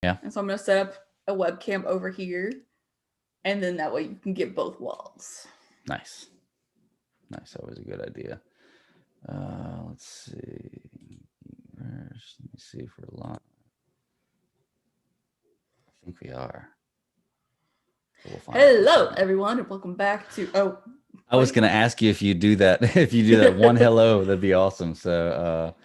Yeah. And so I'm going to set up a webcam over here, and then that way you can get both walls. Nice. Nice. Always a good idea. Let's see. Let me see if we're live. I think we are. So we'll find out in a Hello, second. everyone, and welcome back to. Oh, I was wait. going to ask you if you do that. If you do that one hello, that'd be awesome. So,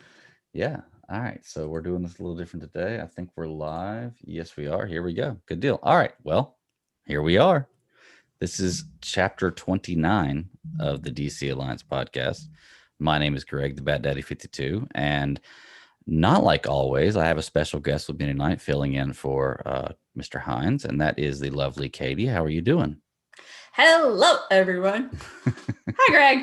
yeah. All right. So we're doing this a little different today. I think we're live. Yes, we are. Here we go. Good deal. All right. Well, here we are. This is chapter 29 of the DC Alliance podcast. My name is Greg, the Bat Daddy 52. And not like always, I have a special guest with me tonight filling in for Mr. Hines, and that is the lovely Katie. How are you doing? Hello, everyone. Hi, Greg.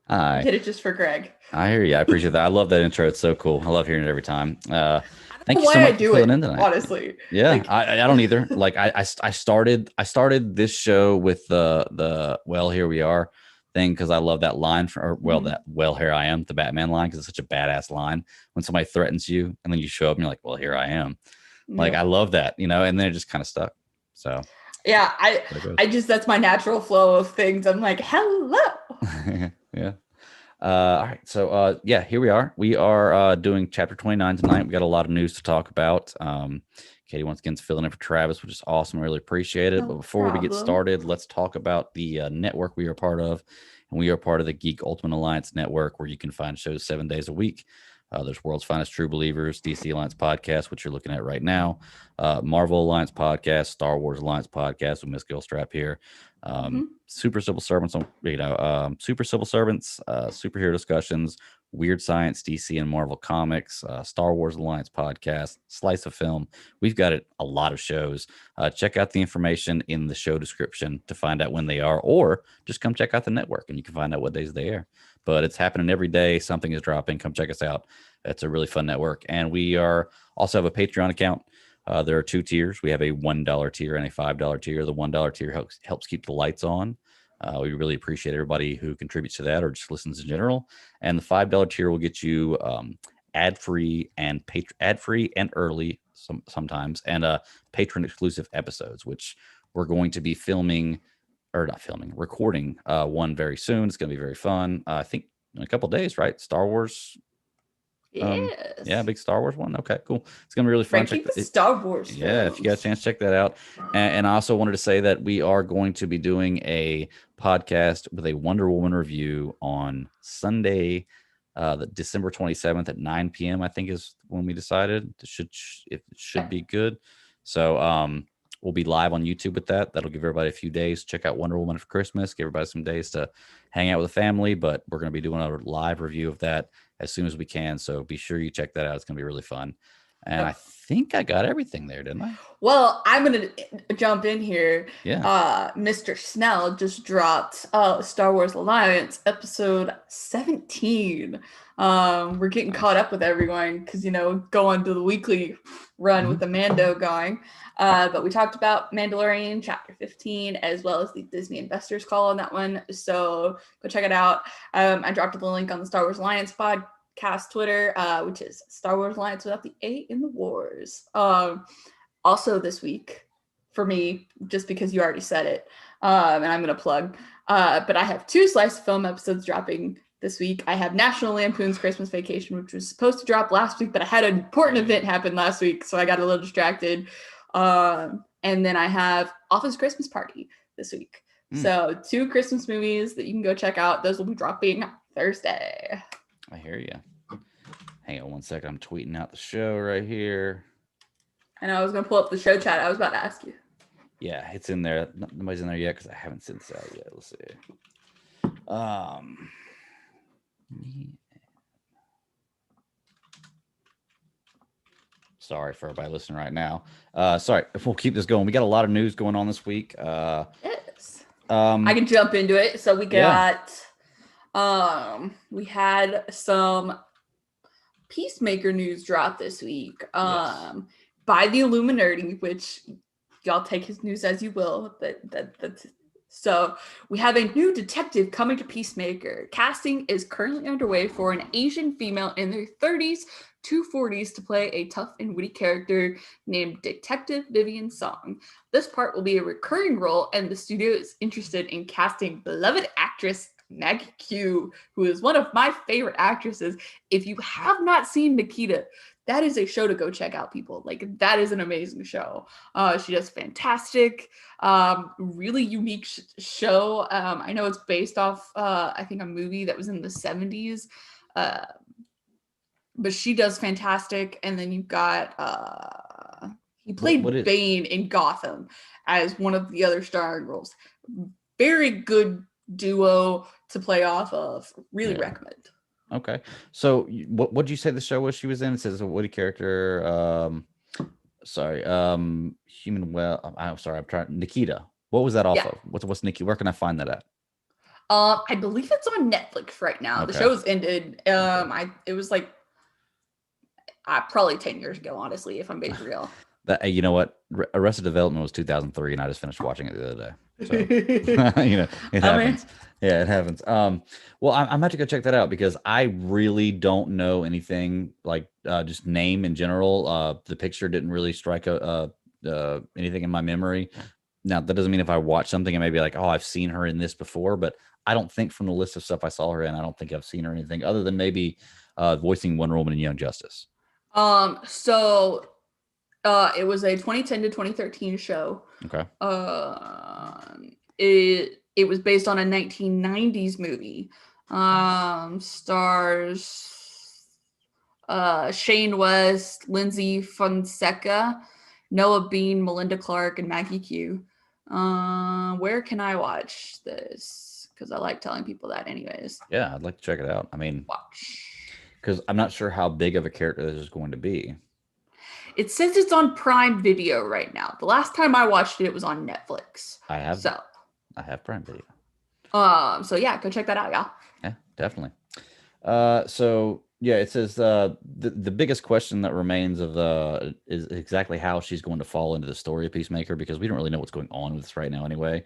Hi. I did it just for Greg. I hear you. I appreciate that. I love that intro. It's so cool. I love hearing it every time. I don't Thank know you so why I much for do filling it, in tonight. honestly. Yeah, Like, I don't either. Like I started this show with the well, here we are thing because I love that line that well, here I am, the Batman line, because it's such a badass line when somebody threatens you and then you show up and you're like, well, here I am. Like yeah. I love that, and then it just kind of stuck. So Yeah, I just, that's my natural flow of things. I'm like, hello. yeah. All right. So, yeah, here we are. We are doing chapter 29 tonight. We got a lot of news to talk about. Katie once again is filling in for Travis, which is awesome. I really appreciate it. No But before we get problem. started, let's talk about the network we are part of. And we are part of the Geek Ultimate Alliance network, where you can find shows 7 days a week. There's World's Finest True Believers, DC Alliance podcast, which you're looking at right now, Marvel Alliance podcast, Star Wars Alliance podcast with Miss Gilstrap here. Super Civil Servants, Super Civil Servants, superhero discussions, Weird Science, DC and Marvel comics, Star Wars Alliance podcast, Slice of Film. We've got a lot of shows. Check out the information in the show description to find out when they are, or just come check out the network and you can find out what days they air. But it's happening every day. Something is dropping. Come check us out. It's a really fun network. And we also have a Patreon account. There are 2 tiers. We have a $1 tier and a $5 tier. The $1 tier helps keep the lights on. We really appreciate everybody who contributes to that or just listens in general. And the $5 tier will get you ad-free and early sometimes, and patron exclusive episodes, which we're going to be recording one very soon. It's going to be very fun. I think in a couple of days, right? Star Wars. Yes. Yeah, big Star Wars one. Okay, cool. It's gonna be really fun. Keep the Star Wars. Yeah, if you got a chance, check that out. And I also wanted to say that we are going to be doing a podcast with a Wonder Woman review on Sunday, the December 27th at 9 p.m. I think is when we decided. It should be good. So we'll be live on YouTube with that. That'll give everybody a few days. Check out Wonder Woman for Christmas. Give everybody some days to hang out with the family. But we're going to be doing a live review of that as soon as we can. So be sure you check that out. It's going to be really fun. And I think I got everything there, didn't I? Well, I'm going to jump in here. Yeah. Mr. Snell just dropped Star Wars Alliance episode 17. We're getting caught up with everyone because, go on to the weekly run with the Mando going. But we talked about Mandalorian chapter 15, as well as the Disney Investors Call on that one. So go check it out. I dropped the link on the Star Wars Alliance podcast Twitter, which is Star Wars Alliance without the A in the wars. Also this week for me, just because you already said it, and I'm going to plug, but I have 2 Slice of Film episodes dropping this week. I have National Lampoon's Christmas Vacation, which was supposed to drop last week, but I had an important event happen last week, so I got a little distracted. And then I have Office Christmas Party this week. So 2 Christmas movies that you can go check out. Those will be dropping Thursday. I hear you. Hang on one second. I'm tweeting out the show right here. I know I was going to pull up the show chat. I was about to ask you. Yeah, it's in there. Nobody's in there yet because I haven't sent this out yet. Let's see. Sorry for everybody listening right now. Sorry, if we'll keep this going. We got a lot of news going on this week. Yes. I can jump into it. So we got, we had some Peacemaker news drop this week. Yes. By the Illuminati, which y'all take his news as you will. So we have a new detective coming to Peacemaker. Casting is currently underway for an Asian female in their 30s two 40s to play a tough and witty character named Detective Vivian Song. This part will be a recurring role, and the studio is interested in casting beloved actress Maggie Q, who is one of my favorite actresses. If you have not seen Nikita, that is a show to go check out, people. Like, that is an amazing show. She does fantastic, really unique show. I know it's based off, I think, a movie that was in the 70s. But she does fantastic. And then you've got, he played Bane in Gotham as one of the other starring roles. Very good duo to play off of. Really recommend. Okay. So what did you say the show was she was in? It says a witty character. Human. Well, I'm sorry. I'm trying. Nikita. What was that off of? What's Nikki? Where can I find that at? I believe it's on Netflix right now. Okay. The show's ended. It was like probably 10 years ago, honestly, if I'm being real. That, you know what? Arrested Development was 2003, and I just finished watching it the other day. So, it happens. Yeah, it happens. Well, I'm about to go check that out because I really don't know anything like just name in general. The picture didn't really strike anything in my memory. Now, that doesn't mean if I watch something and maybe like, oh, I've seen her in this before, but I don't think from the list of stuff I saw her in, I don't think I've seen her in anything other than maybe voicing Wonder Woman in Young Justice. It was a 2010 to 2013 show. Okay. It was based on a 1990s movie. Stars Shane West, Lindsay Fonseca, Noah Bean, Melinda Clark, and Maggie Q. Where can I watch this? Because I like telling people that anyways. Yeah, I'd like to check it out. I mean, watch. Because I'm not sure how big of a character this is going to be. It says it's on Prime Video right now. The last time I watched it, it was on Netflix. I have Prime Video. So yeah, go check that out, y'all. Yeah, definitely. So yeah, it says the biggest question that remains is exactly how she's going to fall into the story of Peacemaker, because we don't really know what's going on with this right now anyway.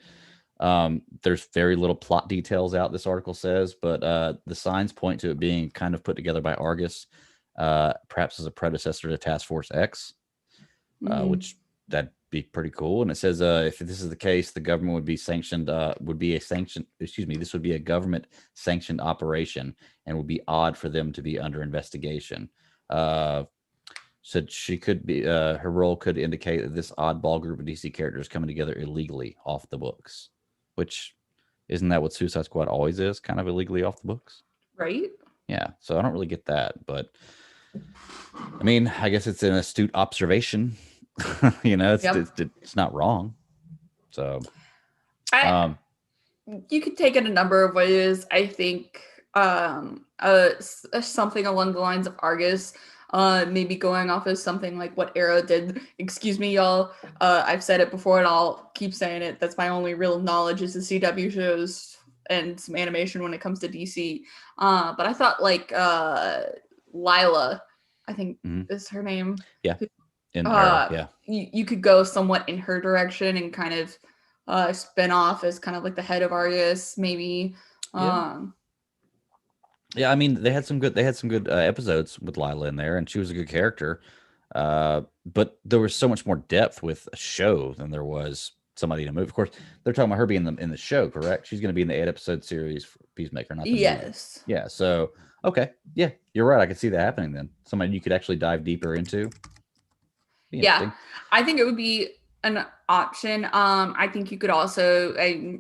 There's very little plot details out, this article says, but the signs point to it being kind of put together by Argus, perhaps as a predecessor to Task Force X, which that'd be pretty cool. And it says if this is the case, the government would be sanctioned, this would be a government sanctioned operation, and would be odd for them to be under investigation. So she could be, her role could indicate that this oddball group of DC characters coming together illegally off the books, which isn't that what Suicide Squad always is, kind of illegally off the books? Right. Yeah. So I don't really get that, but I mean, I guess it's an astute observation. It's not wrong. So you could take it a number of ways. I think something along the lines of Argus, maybe going off as something like what Arrow did. Excuse me, y'all. I've said it before and I'll keep saying it. That's my only real knowledge is the CW shows and some animation when it comes to DC. But I thought like Lila, I think is her name. Yeah. In Arrow, yeah. You could go somewhat in her direction and kind of spin off as kind of like the head of Argus, maybe. Yeah, I mean, they had some good episodes with Lila in there, and she was a good character. But there was so much more depth with a show than there was somebody in a movie. Of course, they're talking about her being in the show, correct? She's going to be in the 8-episode series for Peacemaker, not the movie. Yeah. So okay, yeah, you're right. I could see that happening then. Somebody you could actually dive deeper into. Yeah, I think it would be an option. I think you could also,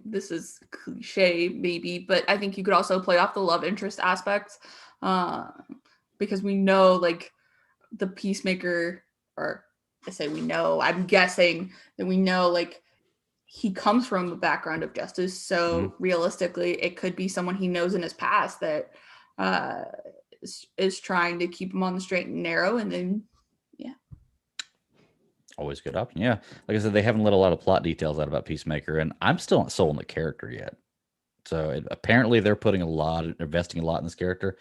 this is cliche maybe, but I think you could also play off the love interest aspects, because we know like the Peacemaker, or I say we know, I'm guessing that we know like he comes from a background of justice. So realistically, it could be someone he knows in his past that is trying to keep him on the straight and narrow, and then always a good option. Yeah. Like I said, they haven't let a lot of plot details out about Peacemaker, and I'm still not sold on the character yet. So apparently they're investing a lot in this character.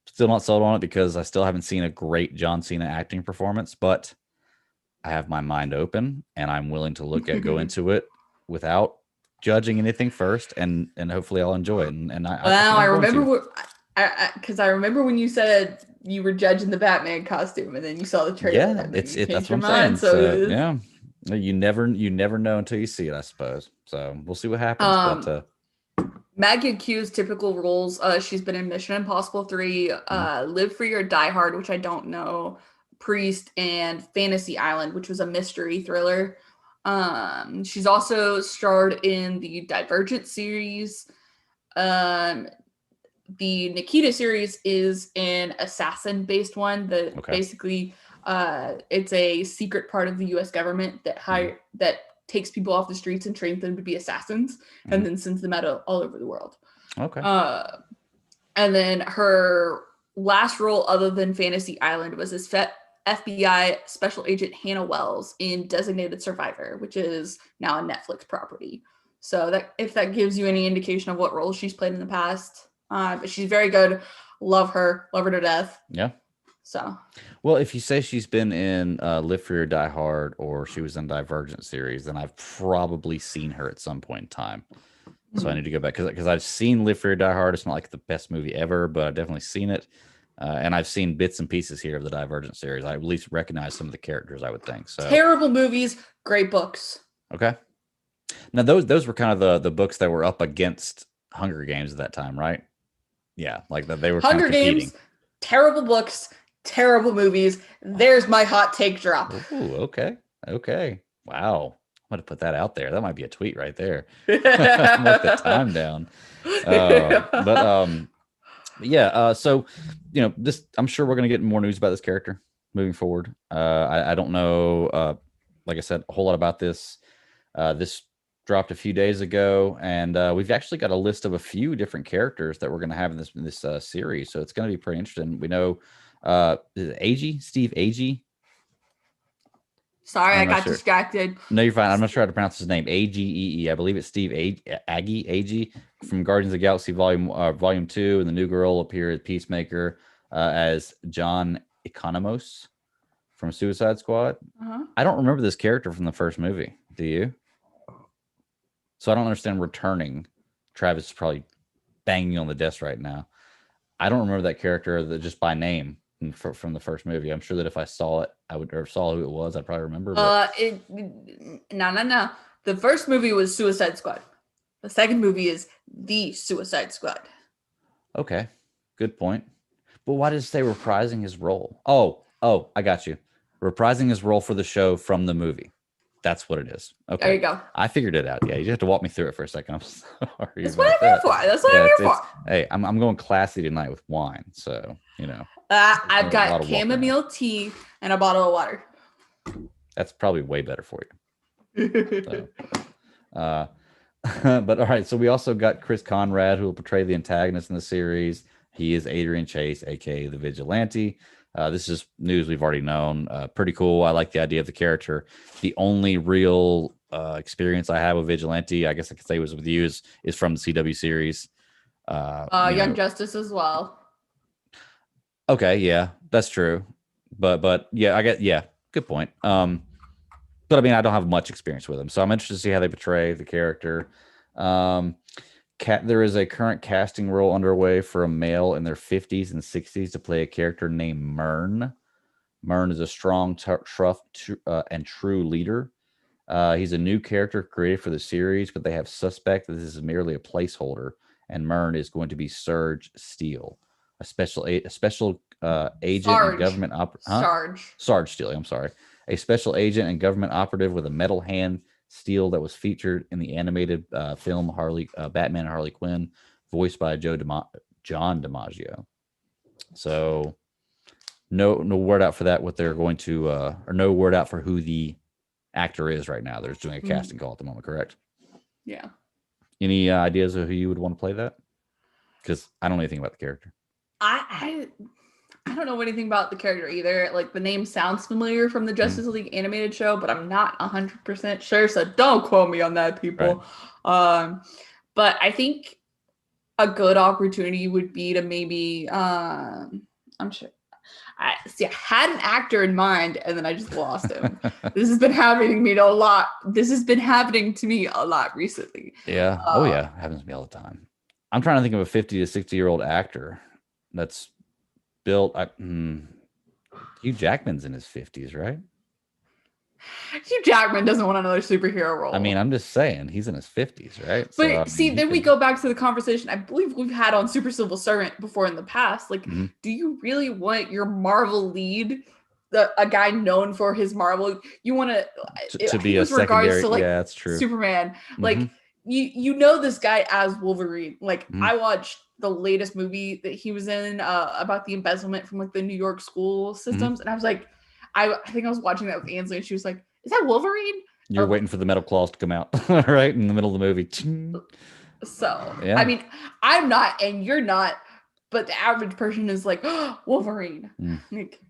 Still not sold on it because I still haven't seen a great John Cena acting performance, but I have my mind open and I'm willing to go into it without judging anything first, and hopefully I'll enjoy it. And I remember because I remember when you said you were judging the Batman costume, and then you saw the trailer. Yeah, and then it's you it. That's changed what your I'm saying. mind. So Yeah, you never know until you see it, I suppose. So we'll see what happens. But Maggie Q's typical roles. She's been in Mission Impossible 3, Live Free or Die Hard, which I don't know, Priest, and Fantasy Island, which was a mystery thriller. She's also starred in the Divergent series. The Nikita series is an assassin-based one that basically it's a secret part of the U.S. government that takes people off the streets and trains them to be assassins, and then sends them out all over the world. Okay. And then her last role, other than Fantasy Island, was as FBI Special Agent Hannah Wells in Designated Survivor, which is now a Netflix property. So that if that gives you any indication of what roles she's played in the past. But she's very good. Love her to death. Yeah. So. Well, if you say she's been in Live Free or Die Hard, or she was in Divergent series, then I've probably seen her at some point in time. So I need to go back because I've seen Live Free or Die Hard. It's not like the best movie ever, but I've definitely seen it. And I've seen bits and pieces here of the Divergent series. I at least recognize some of the characters, I would think. So terrible movies, great books. Okay. Now those were kind of the books that were up against Hunger Games at that time, right? Yeah, like that they were Hunger kind of competing. Games, terrible books, terrible movies. There's my hot take drop. Ooh, okay. Wow. I'm going to put that out there. That might be a tweet right there. Mark the time down. So, this, I'm sure we're going to get more news about this character moving forward. I don't know, like I said, a whole lot about this. This dropped a few days ago, and we've actually got a list of a few different characters that we're going to have in this series. So it's going to be pretty interesting. We know, is it Agee? Steve Agee? Sorry, I got distracted. No, you're fine. I'm not sure how to pronounce his name. Agee. I believe it's Steve Agee from Guardians of the Galaxy Volume 2, and the new girl will appear as Peacemaker as John Economos from Suicide Squad. I don't remember this character from the first movie. Do you? So I don't understand returning. Travis is probably banging on the desk right now. I don't remember that character just by name from the first movie. I'm sure that if I saw it, or saw who it was, I'd probably remember. No. The first movie was Suicide Squad. The second movie is The Suicide Squad. Okay, good point. But why did it say reprising his role? Oh, I got you. Reprising his role for the show from the movie. That's what it is. Okay. There you go. I figured it out. Yeah, you just have to walk me through it for a second. I'm sorry. That's what I'm here for. That's what I'm here for. Hey, I'm going classy tonight with wine, so I've got chamomile tea and a bottle of water. That's probably way better for you. But all right, so we also got Chris Conrad, who will portray the antagonist in the series. He is Adrian Chase, aka the Vigilante. This is news we've already known. Pretty cool. I like the idea of the character. The only real experience I have with Vigilante, I guess I could say, was with you, is from the CW series. Young Justice as well. Okay, yeah, that's true. But yeah, good point. But I mean, I don't have much experience with him, so I'm interested to see how they portray the character. There is a current casting role underway for a male in their 50s and 60s to play a character named Myrn. Myrn is a strong, tough, and true leader. He's a new character created for the series, but they have suspect that this is merely a placeholder, and Myrn is going to be Serge Steele, a special agent and government Sarge Steele. I'm sorry, a special agent and government operative with a metal hand. Steele that was featured in the animated film Batman and Harley Quinn, voiced by John DiMaggio. So no word out for that. What they're going to, or no word out for who the actor is right now. They're just doing a casting call at the moment, correct? Yeah. Any ideas of who you would want to play that? Because I don't know anything about the character. I don't know anything about the character either. Like, the name sounds familiar from the Justice League animated show, but I'm not 100% sure. So don't quote me on that, people. Right. But I think a good opportunity would be to maybe, I'm sure. I had an actor in mind, and then I just lost him. This has been happening to me a lot. This has been happening to me a lot recently. Yeah. It happens to me all the time. I'm trying to think of a 50 to 60-year-old actor that's built. Hugh Jackman's in his 50s, right? Hugh Jackman doesn't want another superhero role. I mean, I'm just saying he's in his 50s, right? But So, see, then we go back to the conversation I believe we've had on Super Civil Servant before in the past. Like, do you really want your Marvel lead, a guy known for his Marvel? You want to be a secondary? Yeah, that's true. Superman, like you know this guy as Wolverine. Like I watched the latest movie that he was in about the embezzlement from like the New York school systems, and I was like, I think I was watching that with Ansley, and she was like, "Is that Wolverine?" You're waiting for the metal claws to come out, right in the middle of the movie. So, yeah. I mean, I'm not, and you're not, but the average person is like, oh, Wolverine. Like,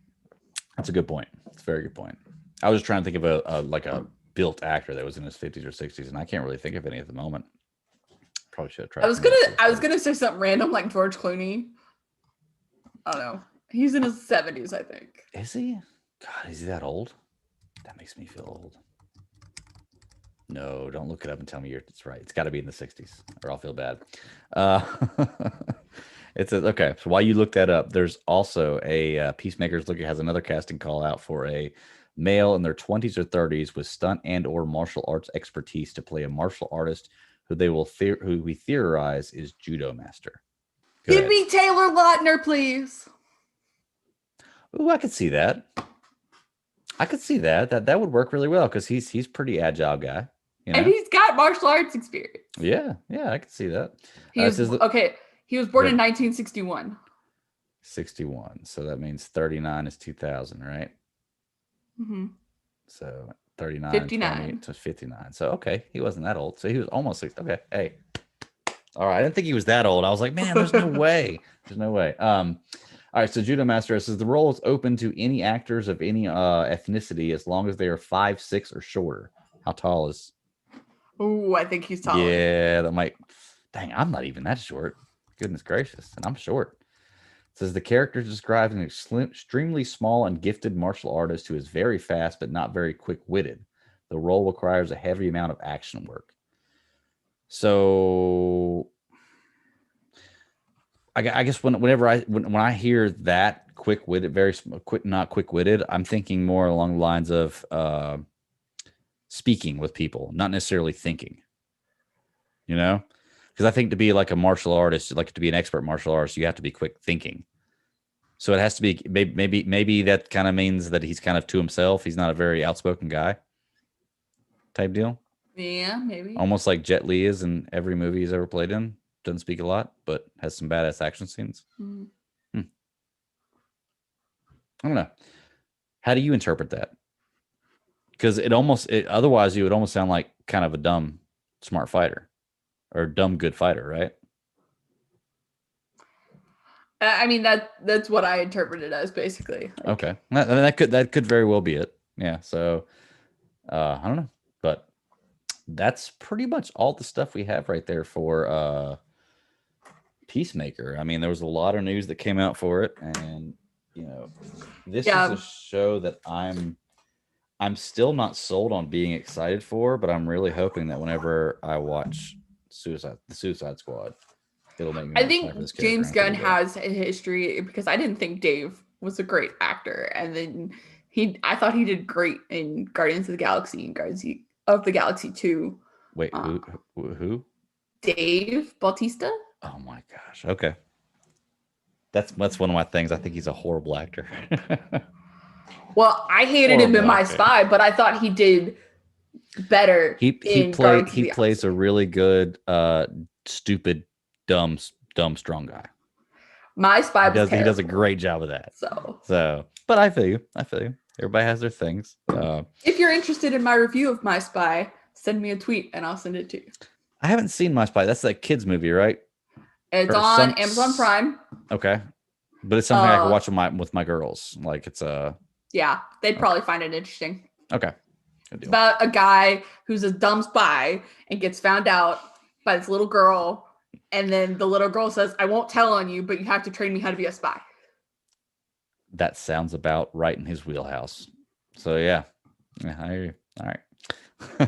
that's a good point. It's a very good point. I was trying to think of a built actor that was in his 50s or 60s, and I can't really think of any at the moment. Probably should have tried. I was gonna say something random like George Clooney. I don't know. He's in his 70s, I think. Is he? God, is he that old? That makes me feel old. No, don't look it up and tell me it's right. It's got to be in the 60s, or I'll feel bad. Okay. So while you look that up, there's also a Peacemaker's has another casting call out for a male in their 20s or 30s with stunt and/or martial arts expertise to play a martial artist who we theorize is judo master. Give me Taylor Lautner, please. Ooh, I could see that. That would work really well because he's pretty agile guy. You know? And he's got martial arts experience. Yeah, I can see that. He was born in 1961. 61. So that means 39 is 2000, right? So 39, 59 to 59. So okay, he wasn't that old. So he was almost 60. Okay, hey. All right, I didn't think he was that old. I was like, man, there's no way. There's no way. All right, so Judo Master says the role is open to any actors of any ethnicity as long as they are 5'6" or shorter. How tall is? Oh, I think he's tall. Yeah, that might. Dang, I'm not even that short. Goodness gracious, and I'm short. It says the character describes an extremely small and gifted martial artist who is very fast but not very quick-witted. The role requires a heavy amount of action work. So, I guess whenever I hear that quick-witted, not quick-witted, I'm thinking more along the lines of speaking with people, not necessarily thinking. You know, because I think to be like a martial artist, like to be an expert martial artist, you have to be quick thinking. So it has to be maybe that kind of means that he's kind of to himself. He's not a very outspoken guy. Type deal. Yeah, maybe. Almost like Jet Li is in every movie he's ever played in. Doesn't speak a lot, but has some badass action scenes. I don't know. How do you interpret that? Because otherwise you would almost sound like kind of a dumb, smart fighter or dumb, good fighter, right? I mean, that's what I interpret it as, basically. Like, okay. That could very well be it. Yeah. So I don't know, but that's pretty much all the stuff we have right there for Peacemaker. I mean, there was a lot of news that came out for it, and this is a show that I'm still not sold on being excited for, but I'm really hoping that whenever I watch the Suicide Squad, it'll make me. I think James Gunn has a history because I didn't think Dave was a great actor, and then I thought he did great in Guardians of the Galaxy and Guardians of the Galaxy 2. Wait, who? Dave Bautista. Oh my gosh. Okay. That's one of my things. I think he's a horrible actor. Well, I hated him in My Spy, but I thought he did better. He plays a really good, stupid, dumb, strong guy. My Spy he does a great job of that. So, but I feel you. Everybody has their things. If you're interested in my review of My Spy, send me a tweet and I'll send it to you. I haven't seen My Spy. That's that kids movie, right? It's on Amazon Prime. Okay, but it's something I can watch with my girls. Like it's yeah, they'd probably find it interesting. Okay. It's about a guy who's a dumb spy and gets found out by this little girl. And then the little girl says, I won't tell on you, but you have to train me how to be a spy. That sounds about right in his wheelhouse. So, yeah I hear you. All right.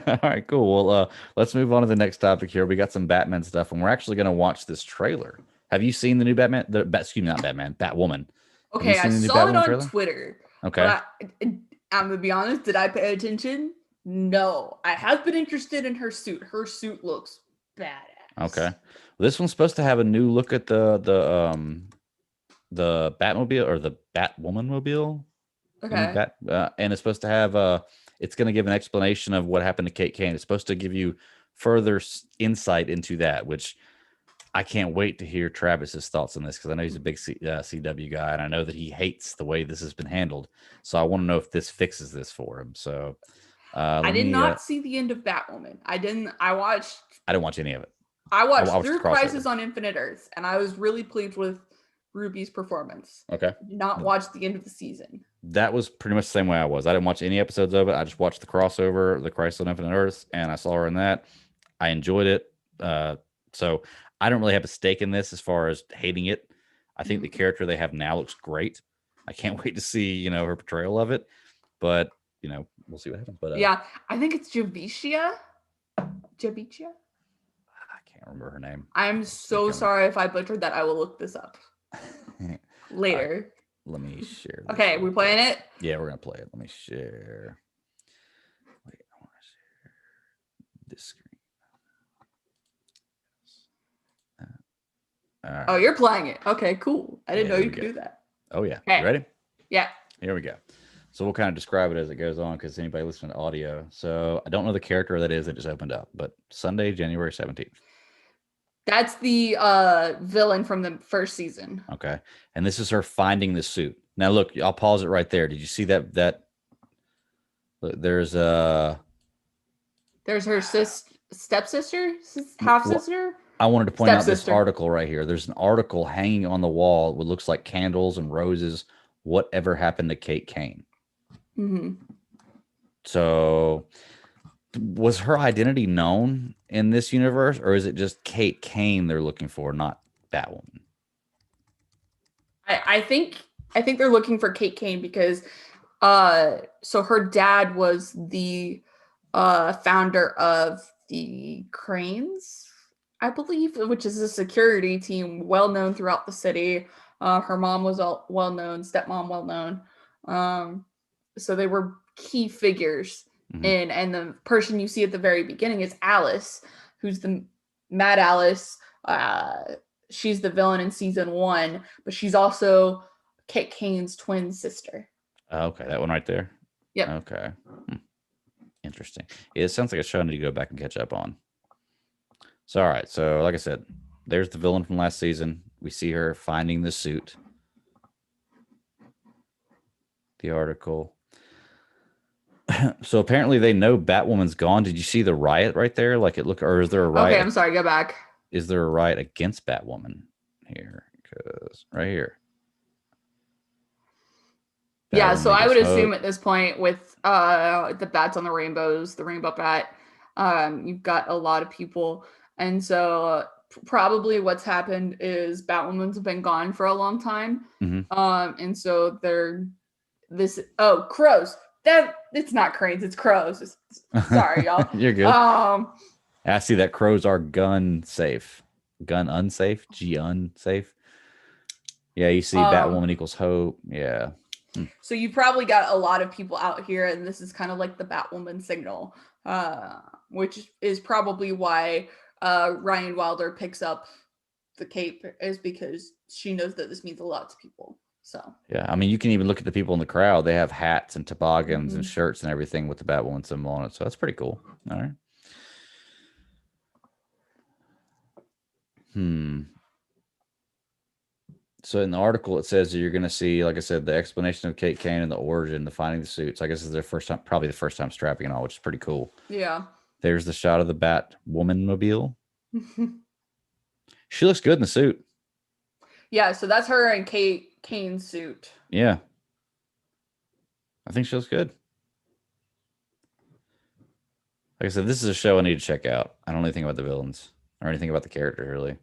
All right, cool. Well, let's move on to the next topic here. We got some Batman stuff, and we're actually going to watch this trailer. Have you seen the new Batman? Batwoman. Have you Okay, I seen the new saw it Batwoman on trailer? Twitter, Okay. but I'm gonna be honest. Did I pay attention? No. I have been interested in her suit. Her suit looks Okay. badass. Well, this one's supposed to have a new look at the Batmobile or the Batwoman mobile. The new Okay. Bat, and it's supposed to have it's going to give an explanation of what happened to Kate Kane. It's supposed to give you further insight into that, which I can't wait to hear Travis's thoughts on this because I know he's a big CW guy, and I know that he hates the way this has been handled. So I want to know if this fixes this for him. So I let did me. not see the end of Batwoman. I didn't. I didn't watch any of it. I I watched watched the through Crisis crossover. on Infinite Earths, and I was really pleased with Ruby's performance. Okay. Did not watch the end of the season. That was pretty much the same way I was. I didn't watch any episodes of it. I just watched the crossover, the Crisis on Infinite Earths, and I saw her in that. I enjoyed it. So I don't really have a stake in this as far as hating it. I think the character they have now looks great. I can't wait to see, her portrayal of it. But, we'll see what happens. But Yeah, I think it's Javicia. Javicia? I can't remember her name. I'm so sorry if I butchered that. I will look this up later. Let me share. Okay, we playing it? Yeah, we're gonna play it. Let me share. Wait, I want to share this screen. Right. Oh, you're playing it. Okay, cool. I didn't know you could do that. Oh yeah. Okay. You ready? Yeah. Here we go. So we'll kind of describe it as it goes on because anybody listening to audio. So I don't know the character that is that just opened up, but Sunday, January 17th. That's the villain from the first season. Okay. And this is her finding the suit. Now look, I'll pause it right there. Did you see that look, there's her stepsister, half sister. I wanted to point out this article right here. There's an article hanging on the wall what looks like candles and roses. Whatever happened to Kate Kane? Mm-hmm. So was her identity known in this universe, or is it just Kate Kane they're looking for, not Batwoman? I think they're looking for Kate Kane because so her dad was the founder of the Cranes, I believe, which is a security team well known throughout the city. Her mom was well known, stepmom well known. So they were key figures. Mm-hmm. And the person you see at the very beginning is Alice, who's the Mad Alice. She's the villain in season 1, but she's also Kate Kane's twin sister. Okay, that one right there. Yep. Okay. Interesting. Yeah, it sounds like a show I need to go back and catch up on. So, all right. So, like I said, there's the villain from last season. We see her finding the suit. The article. So apparently they know Batwoman's gone. Did you see the riot right there? Like it look, or is there a riot? Okay, I'm sorry. Go back. Is there a riot against Batwoman here? Because right here. Yeah, so I would assume at this point with the bats on the rainbows, the rainbow bat, you've got a lot of people. And so probably what's happened is Batwoman's been gone for a long time. Mm-hmm. And so crows. It's not cranes, it's crows. Sorry, y'all. You're good. I see that crows are gun safe. Gun unsafe? Unsafe. Yeah, you see Batwoman equals hope. Yeah. So you probably got a lot of people out here, and this is kind of like the Batwoman signal, which is probably why Ryan Wilder picks up the cape, is because she knows that this means a lot to people. So yeah, I mean, you can even look at the people in the crowd. They have hats and toboggans and shirts and everything with the Batwoman symbol on it. So that's pretty cool. All right. So in the article, it says that you're going to see, like I said, the explanation of Kate Kane and the origin, the finding the suits. I guess it's their first time, probably the first time strapping and all, which is pretty cool. Yeah. There's the shot of the Batwoman mobile. She looks good in the suit. Yeah, so that's her in Kate Kane's suit. Yeah. I think she looks good. Like I said, this is a show I need to check out. I don't know anything about the villains or anything about the character, really.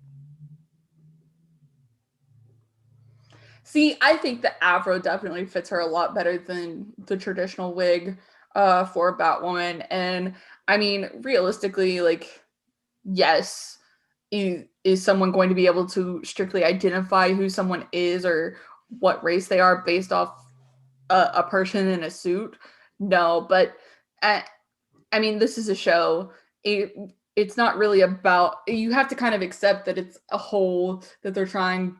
See, I think the afro definitely fits her a lot better than the traditional wig for Batwoman. And I mean, realistically, like, yes, is someone going to be able to strictly identify who someone is, or what race they are based off a person in a suit. No, but I mean, this is a show. It's not really about, you have to kind of accept that it's a hole that they're trying,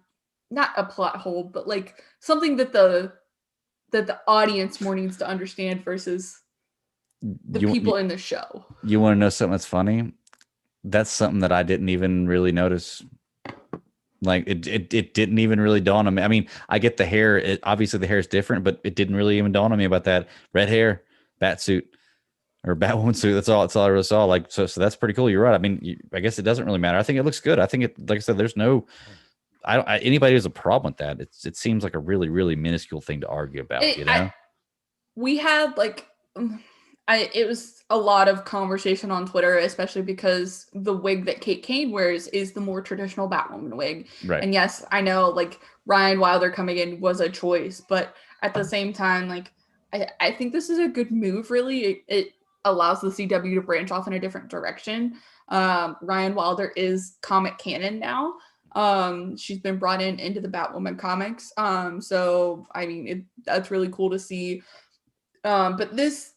not a plot hole, but like something that the audience more needs to understand versus the people in the show. You want to know something that's funny? That's something that I didn't even really notice. Like it didn't even really dawn on me. I mean, I get the hair. Obviously the hair is different, but it didn't really even dawn on me about that. Red hair, bat suit, or Batwoman suit. That's all I really saw. Like, so that's pretty cool. You're right. I mean, I guess it doesn't really matter. I think it looks good. I think it, like I said, there's no, anybody who's a problem with that. It seems like a really, really minuscule thing to argue about, we had like, it was a lot of conversation on Twitter, especially because the wig that Kate Kane wears is the more traditional Batwoman wig. Right. And yes, I know like Ryan Wilder coming in was a choice, but at the same time, like I think this is a good move, really. It allows the CW to branch off in a different direction. Ryan Wilder is comic canon now. She's been brought into the Batwoman comics. So I mean, that's really cool to see. But this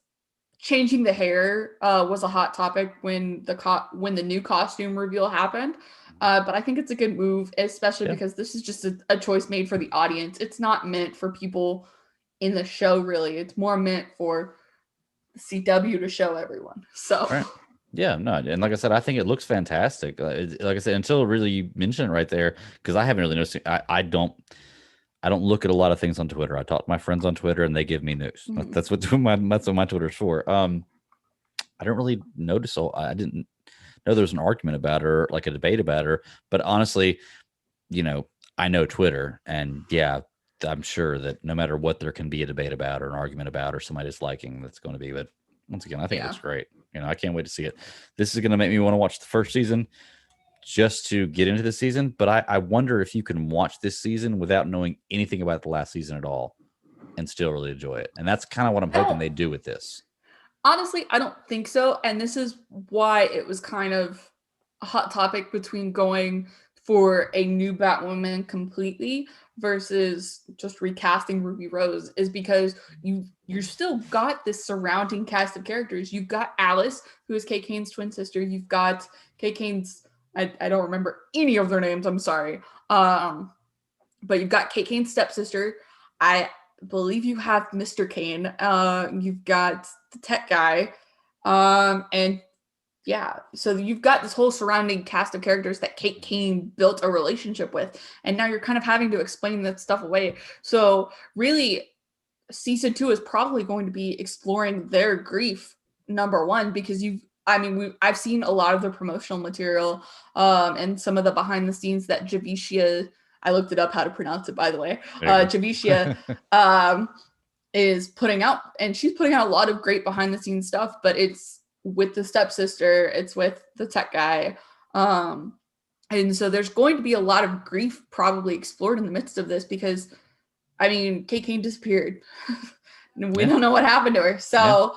changing the hair was a hot topic when the new costume reveal happened. But I think it's a good move, especially because this is just a choice made for the audience. It's not meant for people in the show, really. It's more meant for the CW to show everyone. So. Right. Yeah, no, and like I said, I think it looks fantastic. Like I said, until really you mentioned it right there, because I haven't really noticed. I don't look at a lot of things on Twitter. I talk to my friends on Twitter, and they give me news. Mm-hmm. That's what my Twitter's for. I don't really notice. I didn't know there was an argument about her, like a debate about her. But honestly, I know Twitter, and yeah, I'm sure that no matter what, there can be a debate about or an argument about or somebody disliking that's going to be. But once again, I think it looks great. I can't wait to see it. This is going to make me want to watch the first season just to get into the season. But I wonder if you can watch this season without knowing anything about the last season at all and still really enjoy it. And that's kind of what I'm hoping they do with this. Honestly, I don't think so. And this is why it was kind of a hot topic between going for a new Batwoman completely versus just recasting Ruby Rose, is because you still got this surrounding cast of characters. You've got Alice, who is Kate Kane's twin sister. You've got Kate Kane's, I don't remember any of their names, I'm sorry. But you've got Kate Kane's stepsister. I believe you have Mr. Kane. You've got the tech guy. And yeah, so you've got this whole surrounding cast of characters that Kate Kane built a relationship with, and now you're kind of having to explain that stuff away. So really, season 2 is probably going to be exploring their grief, number one, because I've seen a lot of the promotional material and some of the behind the scenes that Javicia, I looked it up how to pronounce it, by the way, Javicia is putting out, and she's putting out a lot of great behind the scenes stuff, but it's with the stepsister, it's with the tech guy. And so there's going to be a lot of grief probably explored in the midst of this, because I mean, Kate Kane disappeared. We don't know what happened to her. So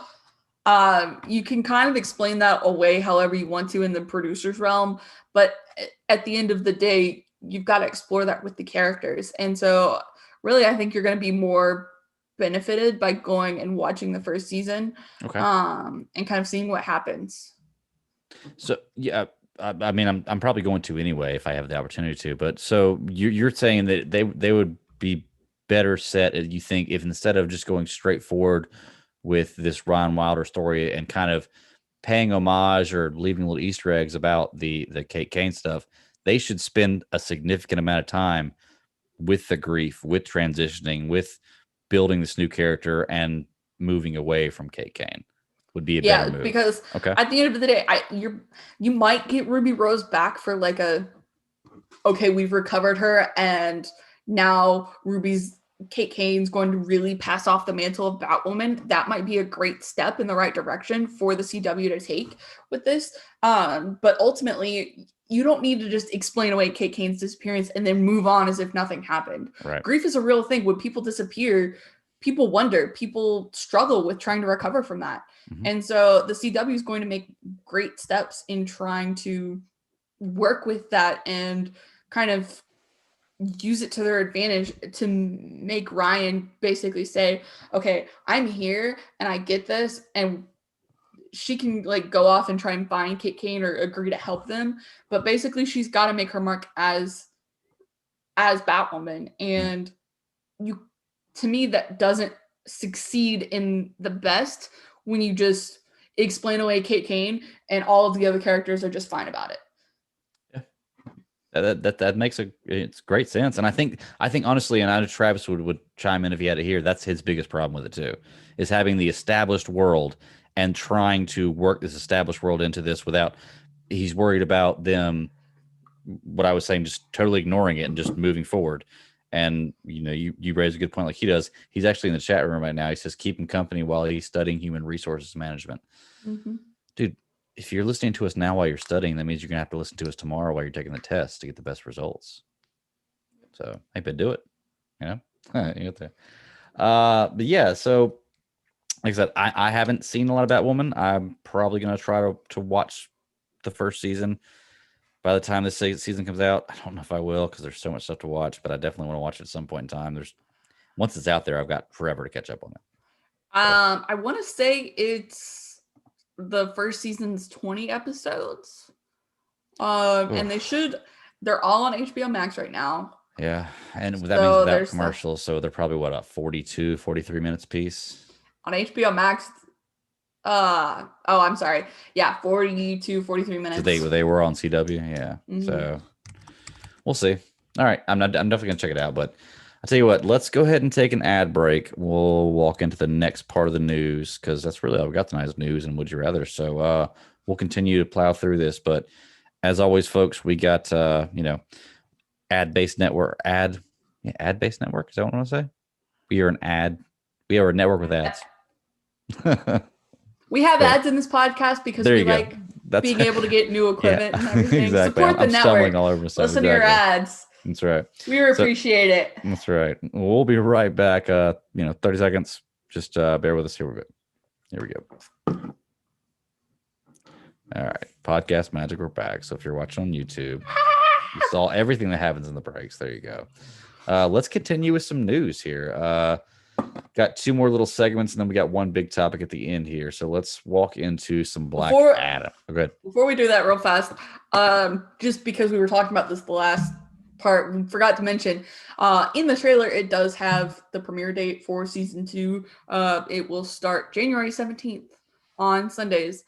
you can kind of explain that away however you want to in the producer's realm. But at the end of the day, you've got to explore that with the characters. And so really, I think you're going to be more benefited by going and watching the first season, and kind of seeing what happens. So yeah, I mean, I'm probably going to anyway if I have the opportunity to. But so you're saying that they would be better set, you think, if instead of just going straight forward with this Ryan Wilder story and kind of paying homage or leaving little Easter eggs about the Kate Kane stuff, they should spend a significant amount of time with the grief, with transitioning, with building this new character and moving away from Kate Kane would be a better move. Because at the end of the day, you might get Ruby Rose back for like we've recovered her, and now Kate Kane's going to really pass off the mantle of Batwoman. That might be a great step in the right direction for the CW to take with this. But ultimately, you don't need to just explain away Kate Kane's disappearance and then move on as if nothing happened. Right. Grief is a real thing. When people disappear, people wonder, people struggle with trying to recover from that. Mm-hmm. And so the CW is going to make great steps in trying to work with that and kind of use it to their advantage to make Ryan basically say, okay, I'm here and I get this, and she can like go off and try and find Kit Kane or agree to help them, but basically she's got to make her mark as Batwoman. And you, to me, that doesn't succeed in the best when you just explain away Kit Kane and all of the other characters are just fine about it. That makes it's great sense. And I think honestly, and I know Travis would chime in if he had it here, that's his biggest problem with it too, is having the established world and trying to work this established world into this without, he's worried about them, what I was saying, just totally ignoring it and just moving forward. And you raise a good point like he does. He's actually in the chat room right now. He says keep him company while he's studying human resources management. Mm-hmm. Dude, if you're listening to us now while you're studying, that means you're gonna have to listen to us tomorrow while you're taking the test to get the best results. So hey, but do it. You get there. But yeah, so like I said, I haven't seen a lot of Batwoman. I'm probably gonna try to watch the first season. By the time this season comes out, I don't know if I will because there's so much stuff to watch, but I definitely want to watch it at some point in time. Once it's out there, I've got forever to catch up on it. I want to say it's the first season's 20 episodes. And they're all on HBO Max right now. Yeah. And that means without commercials. So they're probably what, 42, 43 minutes a piece on HBO Max. I'm sorry. Yeah. 42, 43 minutes. So they were on CW. Yeah. Mm-hmm. So we'll see. All right. I'm definitely going to check it out, but I'll tell you what, let's go ahead and take an ad break. We'll walk into the next part of the news because that's really all we got tonight is news and would you rather. So we'll continue to plow through this. But as always, folks, we got, ad-based network, ad-based network. Is that what I want to say? We are a network with ads. We have ads in this podcast because we like being able to get new equipment and everything. Exactly. Support the network. All over myself. Listen to your ads. That's right. We appreciate it. That's right. We'll be right back. 30 seconds. Just bear with us. Here we go. All right. Podcast magic, we're back. So if you're watching on YouTube, you saw everything that happens in the breaks. There you go. Let's continue with some news here. Got two more little segments, and then we got one big topic at the end here. So let's walk into some Black Adam. Go ahead. Before we do that real fast, just because we were talking about this the last part, we forgot to mention, in the trailer, it does have the premiere date for season 2. It will start January 17th on Sundays.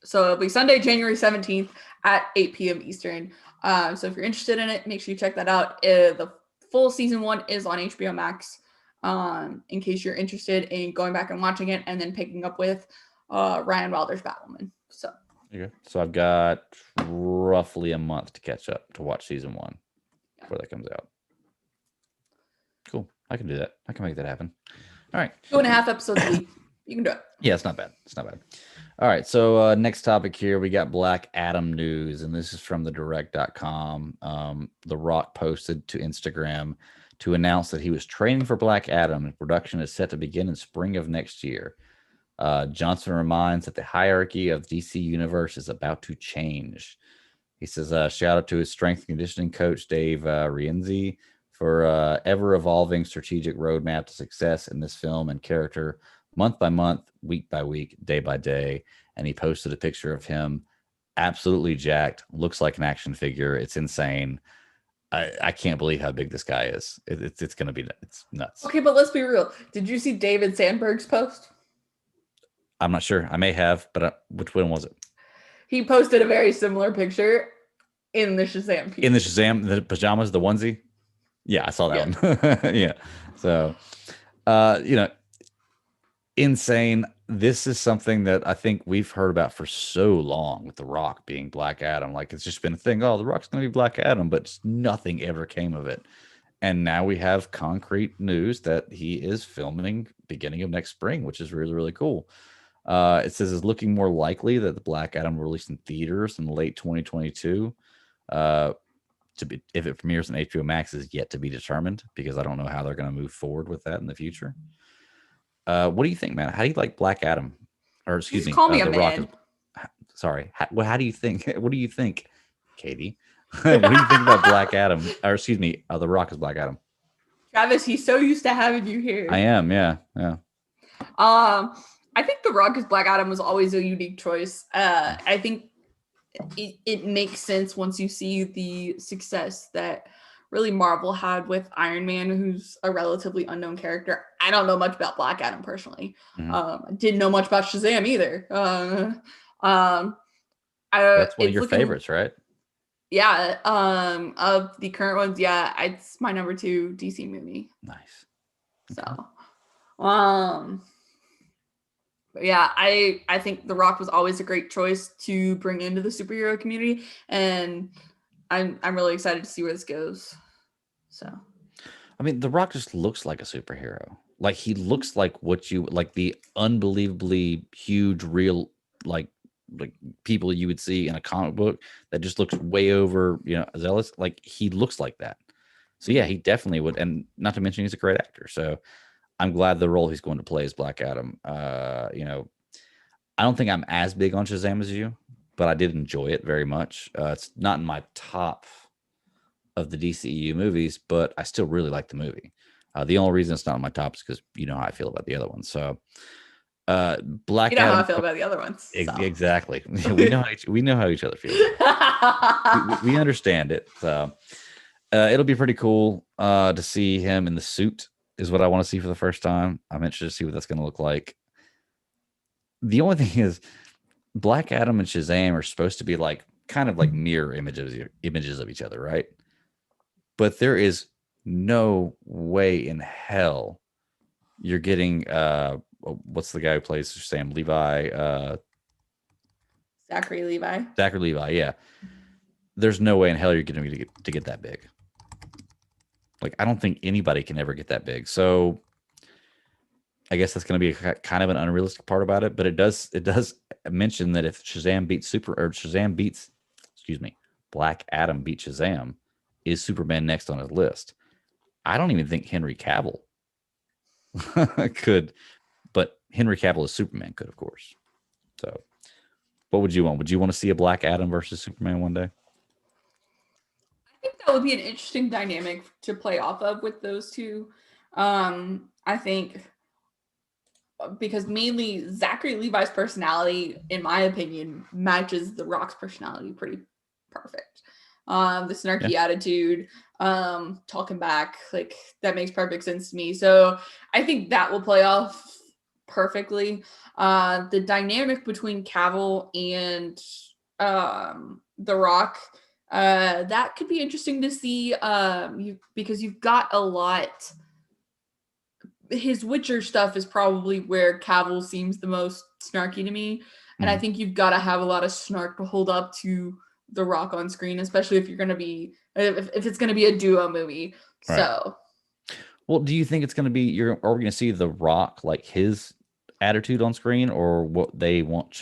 So it'll be Sunday, January 17th at 8 p.m. Eastern. So if you're interested in it, make sure you check that out. The full season 1 is on HBO Max. In case you're interested in going back and watching it and then picking up with Ryan Wilder's Batwoman. So I've got roughly a month to catch up to watch season 1 before that comes out. Cool. I can do that. I can make that happen. All right. 2.5 episodes a week. You can do it. Yeah, it's not bad. All right. So next topic here, we got Black Adam news, and this is from thedirect.com. The Rock posted to Instagram to announce that he was training for Black Adam, and production is set to begin in spring of next year. Johnson reminds that the hierarchy of DC Universe is about to change. He says, shout out to his strength and conditioning coach, Dave Rienzi, for ever-evolving strategic roadmap to success in this film and character, month by month, week by week, day by day. And he posted a picture of him absolutely jacked, looks like an action figure. It's insane. I can't believe how big this guy is. It's going to be, it's nuts. Okay, but let's be real. Did you see David Sandberg's post? I'm not sure. I may have, but which one was it? He posted a very similar picture in the Shazam piece. In the Shazam, the pajamas, the onesie? Yeah, I saw that one. Yeah. So, insane. This is something that I think we've heard about for so long with The Rock being Black Adam. Like, it's just been a thing. Oh, The Rock's going to be Black Adam, but nothing ever came of it. And now we have concrete news that he is filming beginning of next spring, which is really, really cool. It says it's looking more likely that the Black Adam will release in theaters in late 2022. If it premieres on HBO Max is yet to be determined because I don't know how they're going to move forward with that in the future. What do you think, man? How do you like Black Adam? Or excuse me, call me a The man. Rock. Sorry. How do you think? What do you think, Katie? What do you think about Black Adam? Or excuse me, The Rock is Black Adam. Travis, he's so used to having you here. I am, yeah. I think The Rock as Black Adam was always a unique choice. I think it makes sense once you see the success that really Marvel had with Iron Man, who's a relatively unknown character. I don't know much about Black Adam personally. Didn't know much about Shazam either. That's one of your favorites, right? Yeah. Of the current ones, yeah, it's my number 2 DC movie. Nice. Okay. So, yeah, I think The Rock was always a great choice to bring into the superhero community, and I'm really excited to see where this goes. So, I mean, The Rock just looks like a superhero. Like he looks like what you like the unbelievably huge, real like people you would see in a comic book that just looks way over, zealous. Like he looks like that. So yeah, he definitely would, and not to mention he's a great actor. So I'm glad the role he's going to play is Black Adam. I don't think I'm as big on Shazam as you, but I did enjoy it very much. It's not in my top of the DCEU movies, but I still really like the movie. The only reason it's not on my top is because you know how I feel about the other ones. So Black you know Adam, how I feel about the other ones. So. Exactly. we know how each other feels. we understand it. So it'll be pretty cool to see him in the suit. Is what I want to see for the first time. I'm interested to see what that's going to look like. The only thing is, Black Adam and Shazam are supposed to be like kind of like mirror images of each other, right? But there is no way in hell you're getting what's the guy who plays Shazam? Zachary Levi, yeah. There's no way in hell you're going to get that big. Like, I don't think anybody can ever get that big. So I guess that's going to be kind of an unrealistic part about it. But it does mention that if Black Adam beats Shazam, is Superman next on his list? I don't even think Henry Cavill could, but Henry Cavill as Superman could, of course. So what would you want? Would you want to see a Black Adam versus Superman one day? I think that would be an interesting dynamic to play off of with those two. I think because mainly Zachary Levi's personality, in my opinion, matches The Rock's personality pretty perfect. The snarky attitude, talking back, like that makes perfect sense to me. So I think that will play off perfectly. The dynamic between Cavill and The Rock, that could be interesting to see, because you've got a lot. His Witcher stuff is probably where Cavill seems the most snarky to me, and I think you've got to have a lot of snark to hold up to The Rock on screen, especially if you're going to be if it's going to be a duo movie. Right. So, well, do you think it's going to be are we going to see The Rock like his attitude on screen, or what they want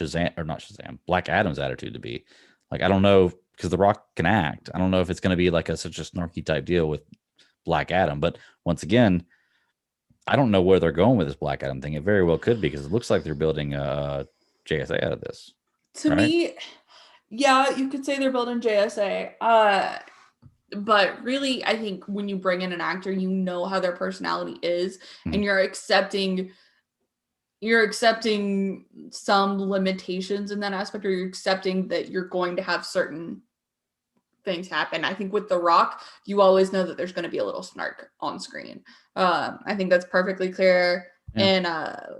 Black Adam's attitude to be? Like, I don't know, because The Rock can act. I don't know if it's going to be like such a snarky type deal with Black Adam. But once again, I don't know where they're going with this Black Adam thing. It very well could be, because it looks like they're building a JSA out of this. To me, yeah, you could say they're building JSA. But really, I think when you bring in an actor, you know how their personality is, and you're accepting some limitations in that aspect, or you're accepting that you're going to have certain things happen. I think with The Rock, you always know that there's going to be a little snark on screen. I think that's perfectly clear in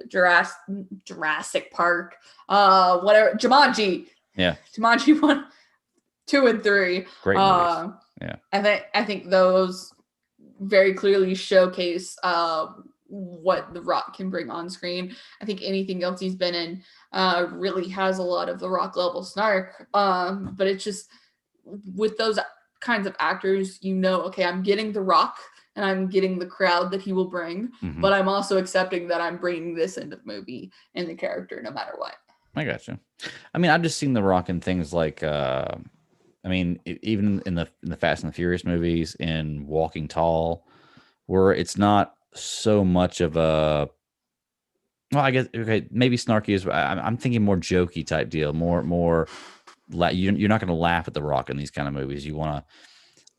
Jurassic Park, whatever, Jumanji. Yeah. Jumanji 1, 2, and 3. Great movies. Yeah. I think those very clearly showcase what The Rock can bring on screen. I think anything else he's been in really has a lot of The Rock level snark. But it's just with those kinds of actors, okay, I'm getting The Rock and I'm getting the crowd that he will bring, but I'm also accepting that I'm bringing this into the movie and the character no matter what. I gotcha. I mean, I've just seen The Rock in things like, even in the Fast and the Furious movies, in Walking Tall, where it's not so much of a, well, I guess, okay, maybe snarky is, I'm thinking more jokey type deal, more you're not going to laugh at The Rock in these kind of movies. You want to.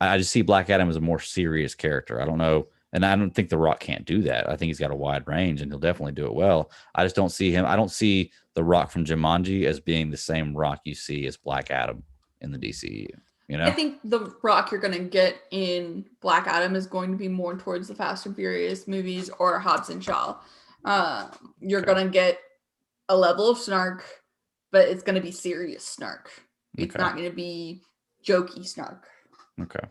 I just see Black Adam as a more serious character. I don't know, and I don't think The Rock can't do that. I think he's got a wide range, and he'll definitely do it well. I just don't see him. I don't see The Rock from Jumanji as being the same Rock you see as Black Adam in the DCU. You know, I think the Rock you're going to get in Black Adam is going to be more towards the Fast and Furious movies or Hobbs and Shaw. You're going to get a level of snark, but it's going to be serious snark. It's not going to be jokey snark. Okay.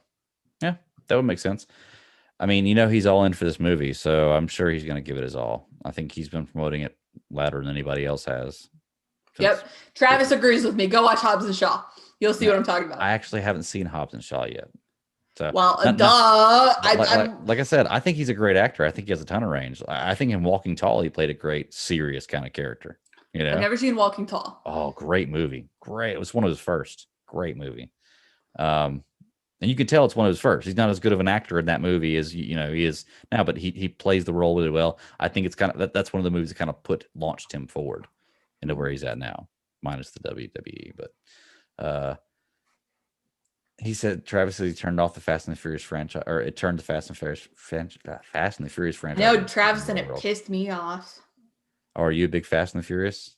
Yeah, that would make sense. I mean, he's all in for this movie, so I'm sure he's going to give it his all. I think he's been promoting it louder than anybody else has. Yep. Travis agrees with me. Go watch Hobbs and Shaw. You'll see what I'm talking about. I actually haven't seen Hobbs and Shaw yet. So, like I said, I think he's a great actor. I think he has a ton of range. I think in Walking Tall, he played a great, serious kind of character. I've never seen Walking Tall. Oh, great movie. Great. It was one of his first. Great movie. And you can tell it's one of his first. He's not as good of an actor in that movie as he is now, but he plays the role really well. I think it's kind of that's one of the movies that kind of launched him forward into where he's at now, minus the WWE. But he said Travis said he turned off the Fast and the Furious franchise, or it turned the Fast and the Furious franchise. No, Travis said it pissed me off. Oh, are you a big Fast and the Furious?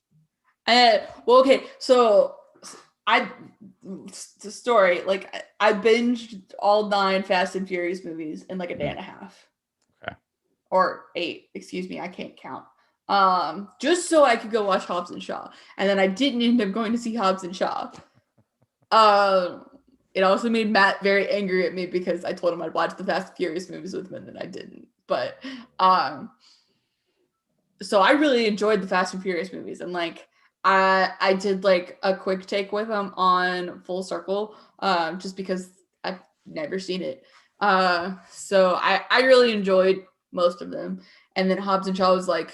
Well, okay, so the story, like I binged all 9 Fast and Furious movies in like a day and a half. Okay. Or 8, excuse me, I can't count. Just so I could go watch Hobbs and Shaw. And then I didn't end up going to see Hobbs and Shaw. It also made Matt very angry at me because I told him I'd watch the Fast and Furious movies with him and then I didn't. But so I really enjoyed the Fast and Furious movies, and like I did like a quick take with him on Full Circle, just because I've never seen it. So I really enjoyed most of them. And then Hobbs and Shaw was like,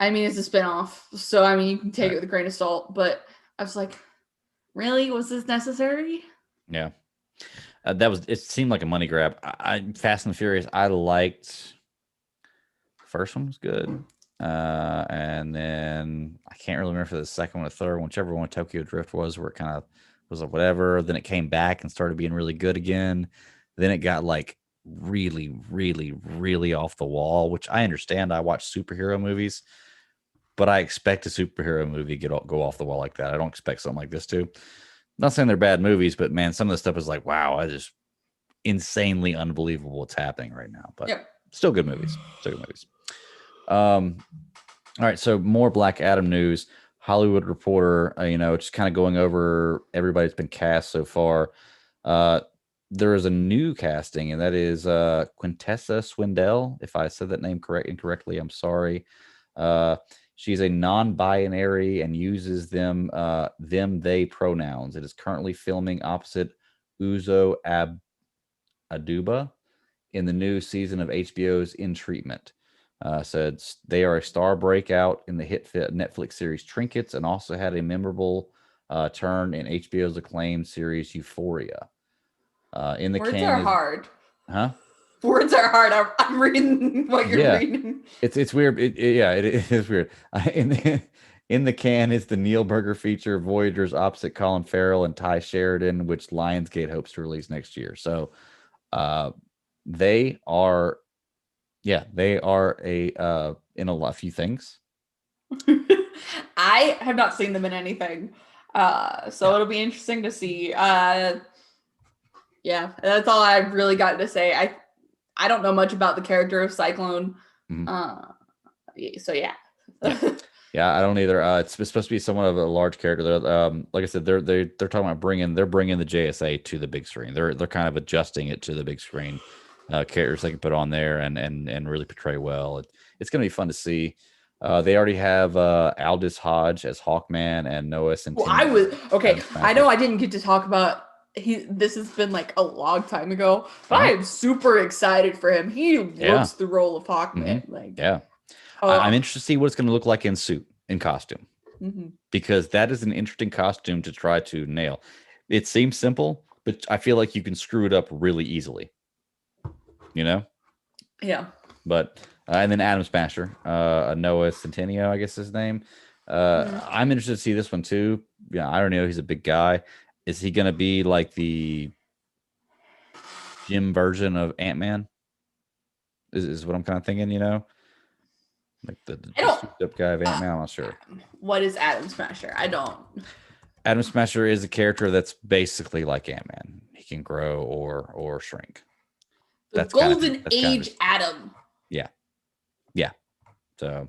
I mean, it's a spinoff, so I mean you can take it with a grain of salt, but I was like, really? Was this necessary? Yeah. It seemed like a money grab. Fast and Furious, I liked. First one was good. And then I can't really remember for the second one or third one, whichever one Tokyo Drift was, where it kind of was like whatever. Then it came back and started being really good again. Then it got like really, really, really off the wall, which I understand. I watch superhero movies, but I expect a superhero movie go off the wall like that. I don't expect something like this to. I'm not saying they're bad movies, but man, some of the stuff is like, wow, I just insanely unbelievable what's happening right now. But still good movies. All right, so more Black Adam news. Hollywood Reporter, just kind of going over everybody's been cast so far. There is a new casting, and that is Quintessa Swindell. If I said that name incorrectly, I'm sorry. She's a non-binary and uses them, they pronouns. It is currently filming opposite Uzo Aduba in the new season of HBO's In Treatment. Said they are a star breakout in the hit Netflix series Trinkets, and also had a memorable turn in HBO's acclaimed series Euphoria. In the Words can are is, hard. huh? Words are hard. I'm reading what you're reading. It's weird. It is weird. In the can is the Neil Burger feature Voyagers opposite Colin Farrell and Ty Sheridan, which Lionsgate hopes to release next year. So, they are in a few things. I have not seen them in anything, so it'll be interesting to see. That's all I've really got to say. I don't know much about the character of Cyclone. Yeah, I don't either. It's supposed to be somewhat of a large character. Like I said, they're talking about bringing the JSA to the big screen. They're kind of adjusting it to the big screen. Characters they can put on there and really portray well. It's going to be fun to see. They already have Aldous Hodge as Hawkman and Noah Centineo. I know I didn't get to talk about this has been like a long time ago, but I am super excited for him. He looks the role of Hawkman. I'm interested to see what it's going to look like in costume, because that is an interesting costume to try to nail. It seems simple, but I feel like you can screw it up really easily. But and then Adam Smasher, Noah Centineo, I guess his name, I'm interested to see this one too. Yeah, I don't know. He's a big guy. Is he going to be like the gym version of Ant-Man? Is what I'm kind of thinking, like the souped up guy of Ant-Man. I'm not sure. What is Atom Smasher? I don't. Atom Smasher is a character that's basically like Ant-Man. He can grow or shrink. That's golden age Atom. Yeah. So,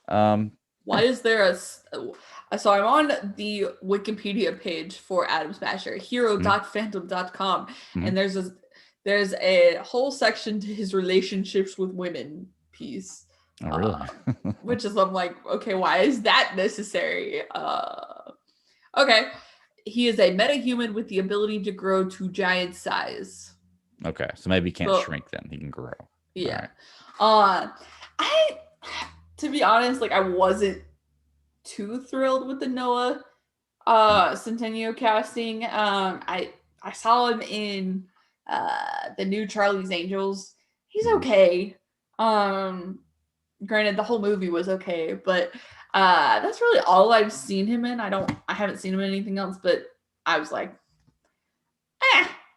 why is there so I'm on the Wikipedia page for Atom Smasher, hero.fandom.com, and there's a whole section to his relationships with women piece. Oh, really? Which is, I'm like, okay, why is that necessary? Okay. He is a metahuman with the ability to grow to giant size. Okay, so maybe he can't shrink then. He can grow. Yeah. To be honest, like, I wasn't too thrilled with the Noah Centennial casting. I saw him in the new Charlie's Angels. He's okay. Granted, the whole movie was okay, but that's really all I've seen him in. I haven't seen him in anything else, but I was like,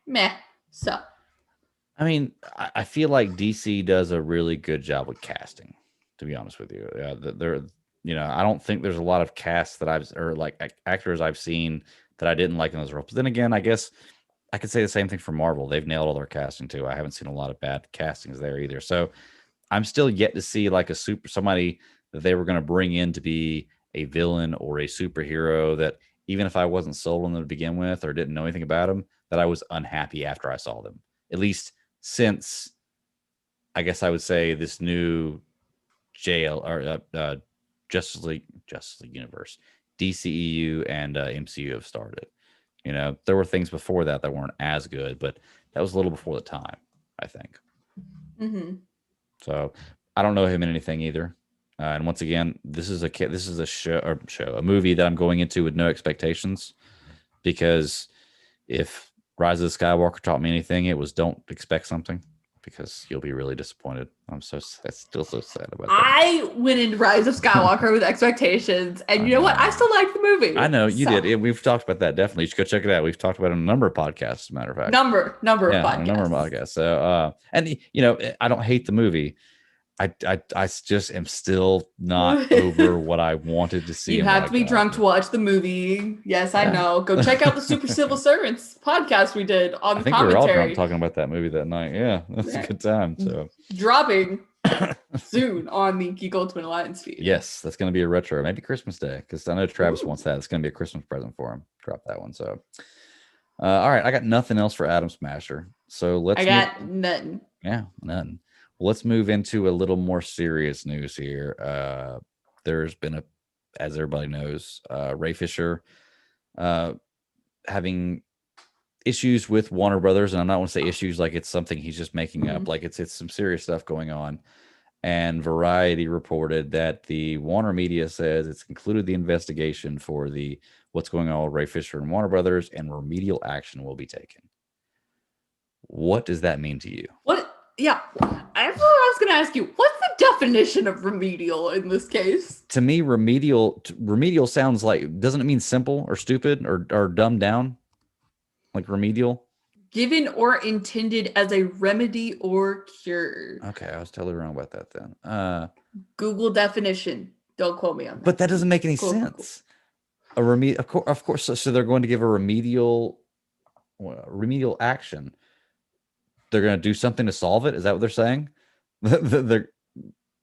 meh. So, I mean, I feel like DC does a really good job with casting, to be honest with you. I don't think there's a lot of casts that actors I've seen that I didn't like in those roles. But then again, I guess I could say the same thing for Marvel. They've nailed all their casting too. I haven't seen a lot of bad castings there either. So I'm still yet to see like somebody that they were going to bring in to be a villain or a superhero that, even if I wasn't sold on them to begin with or didn't know anything about them, that I was unhappy after I saw them. At least since, I guess I would say, this new Justice League universe, DCEU and MCU have started. There were things before that weren't as good, but that was a little before the time, I think. Mm-hmm. So I don't know him in anything either. And once again, this is a movie that I'm going into with no expectations, because if Rise of the Skywalker taught me anything, it was don't expect something, because you'll be really disappointed. I'm still so sad about that. I went into Rise of Skywalker with expectations, and you know what? I still like the movie. I know you did. We've talked about that. Definitely, you should go check it out. We've talked about it in a number of podcasts, as a matter of fact. Number of podcasts. So, and I don't hate the movie. I just am still not over what I wanted to see. You have to be drunk to watch the movie. Yes, I know. Go check out the Super Civil Servants podcast we did on the commentary. I think we were all drunk talking about that movie that night. Yeah, that's a good time. So dropping soon on the Geek Ultimate Alliance feed. Yes, that's going to be a retro, maybe Christmas Day, because I know Travis wants that. It's going to be a Christmas present for him. Drop that one. So, all right, I got nothing else for Atom Smasher. So I got nothing. Yeah, none. Let's move into a little more serious news here. There's been as everybody knows, Ray Fisher having issues with Warner Brothers, and I'm not want to say issues like it's something he's just making up. Like it's some serious stuff going on. And Variety reported that the Warner Media says it's concluded the investigation for what's going on with Ray Fisher and Warner Brothers, and remedial action will be taken. What does that mean to you? Yeah, I was going to ask you, what's the definition of remedial in this case? To me, remedial sounds like, doesn't it mean simple or stupid or dumbed down? Like remedial? Given or intended as a remedy or cure. Okay, I was totally wrong about that then. Google definition. Don't quote me on that. But that doesn't make any sense. Of course. So they're going to give a remedial action. They're going to do something to solve it. Is that what they're saying? They're,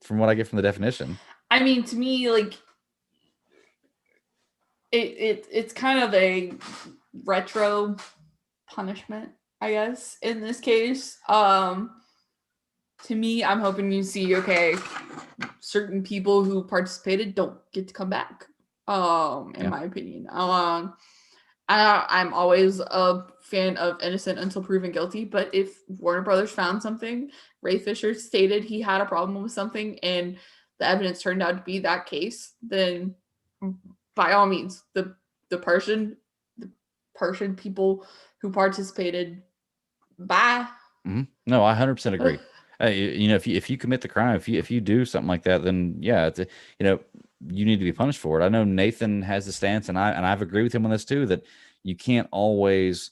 from what I get from the definition. I mean, to me, like it's kind of a retro punishment, I guess, in this case. To me, I'm hoping you see, okay, certain people who participated don't get to come back. In my opinion. I'm always a fan of innocent until proven guilty, but if Warner Brothers found something, Ray Fisher stated he had a problem with something, and the evidence turned out to be that case, then by all means, the Persian people who participated, bye. Mm-hmm. No, I 100% agree. If you commit the crime, if you do something like that, then yeah, you need to be punished for it. I know Nathan has the stance, and I've agreed with him on this too, that you can't always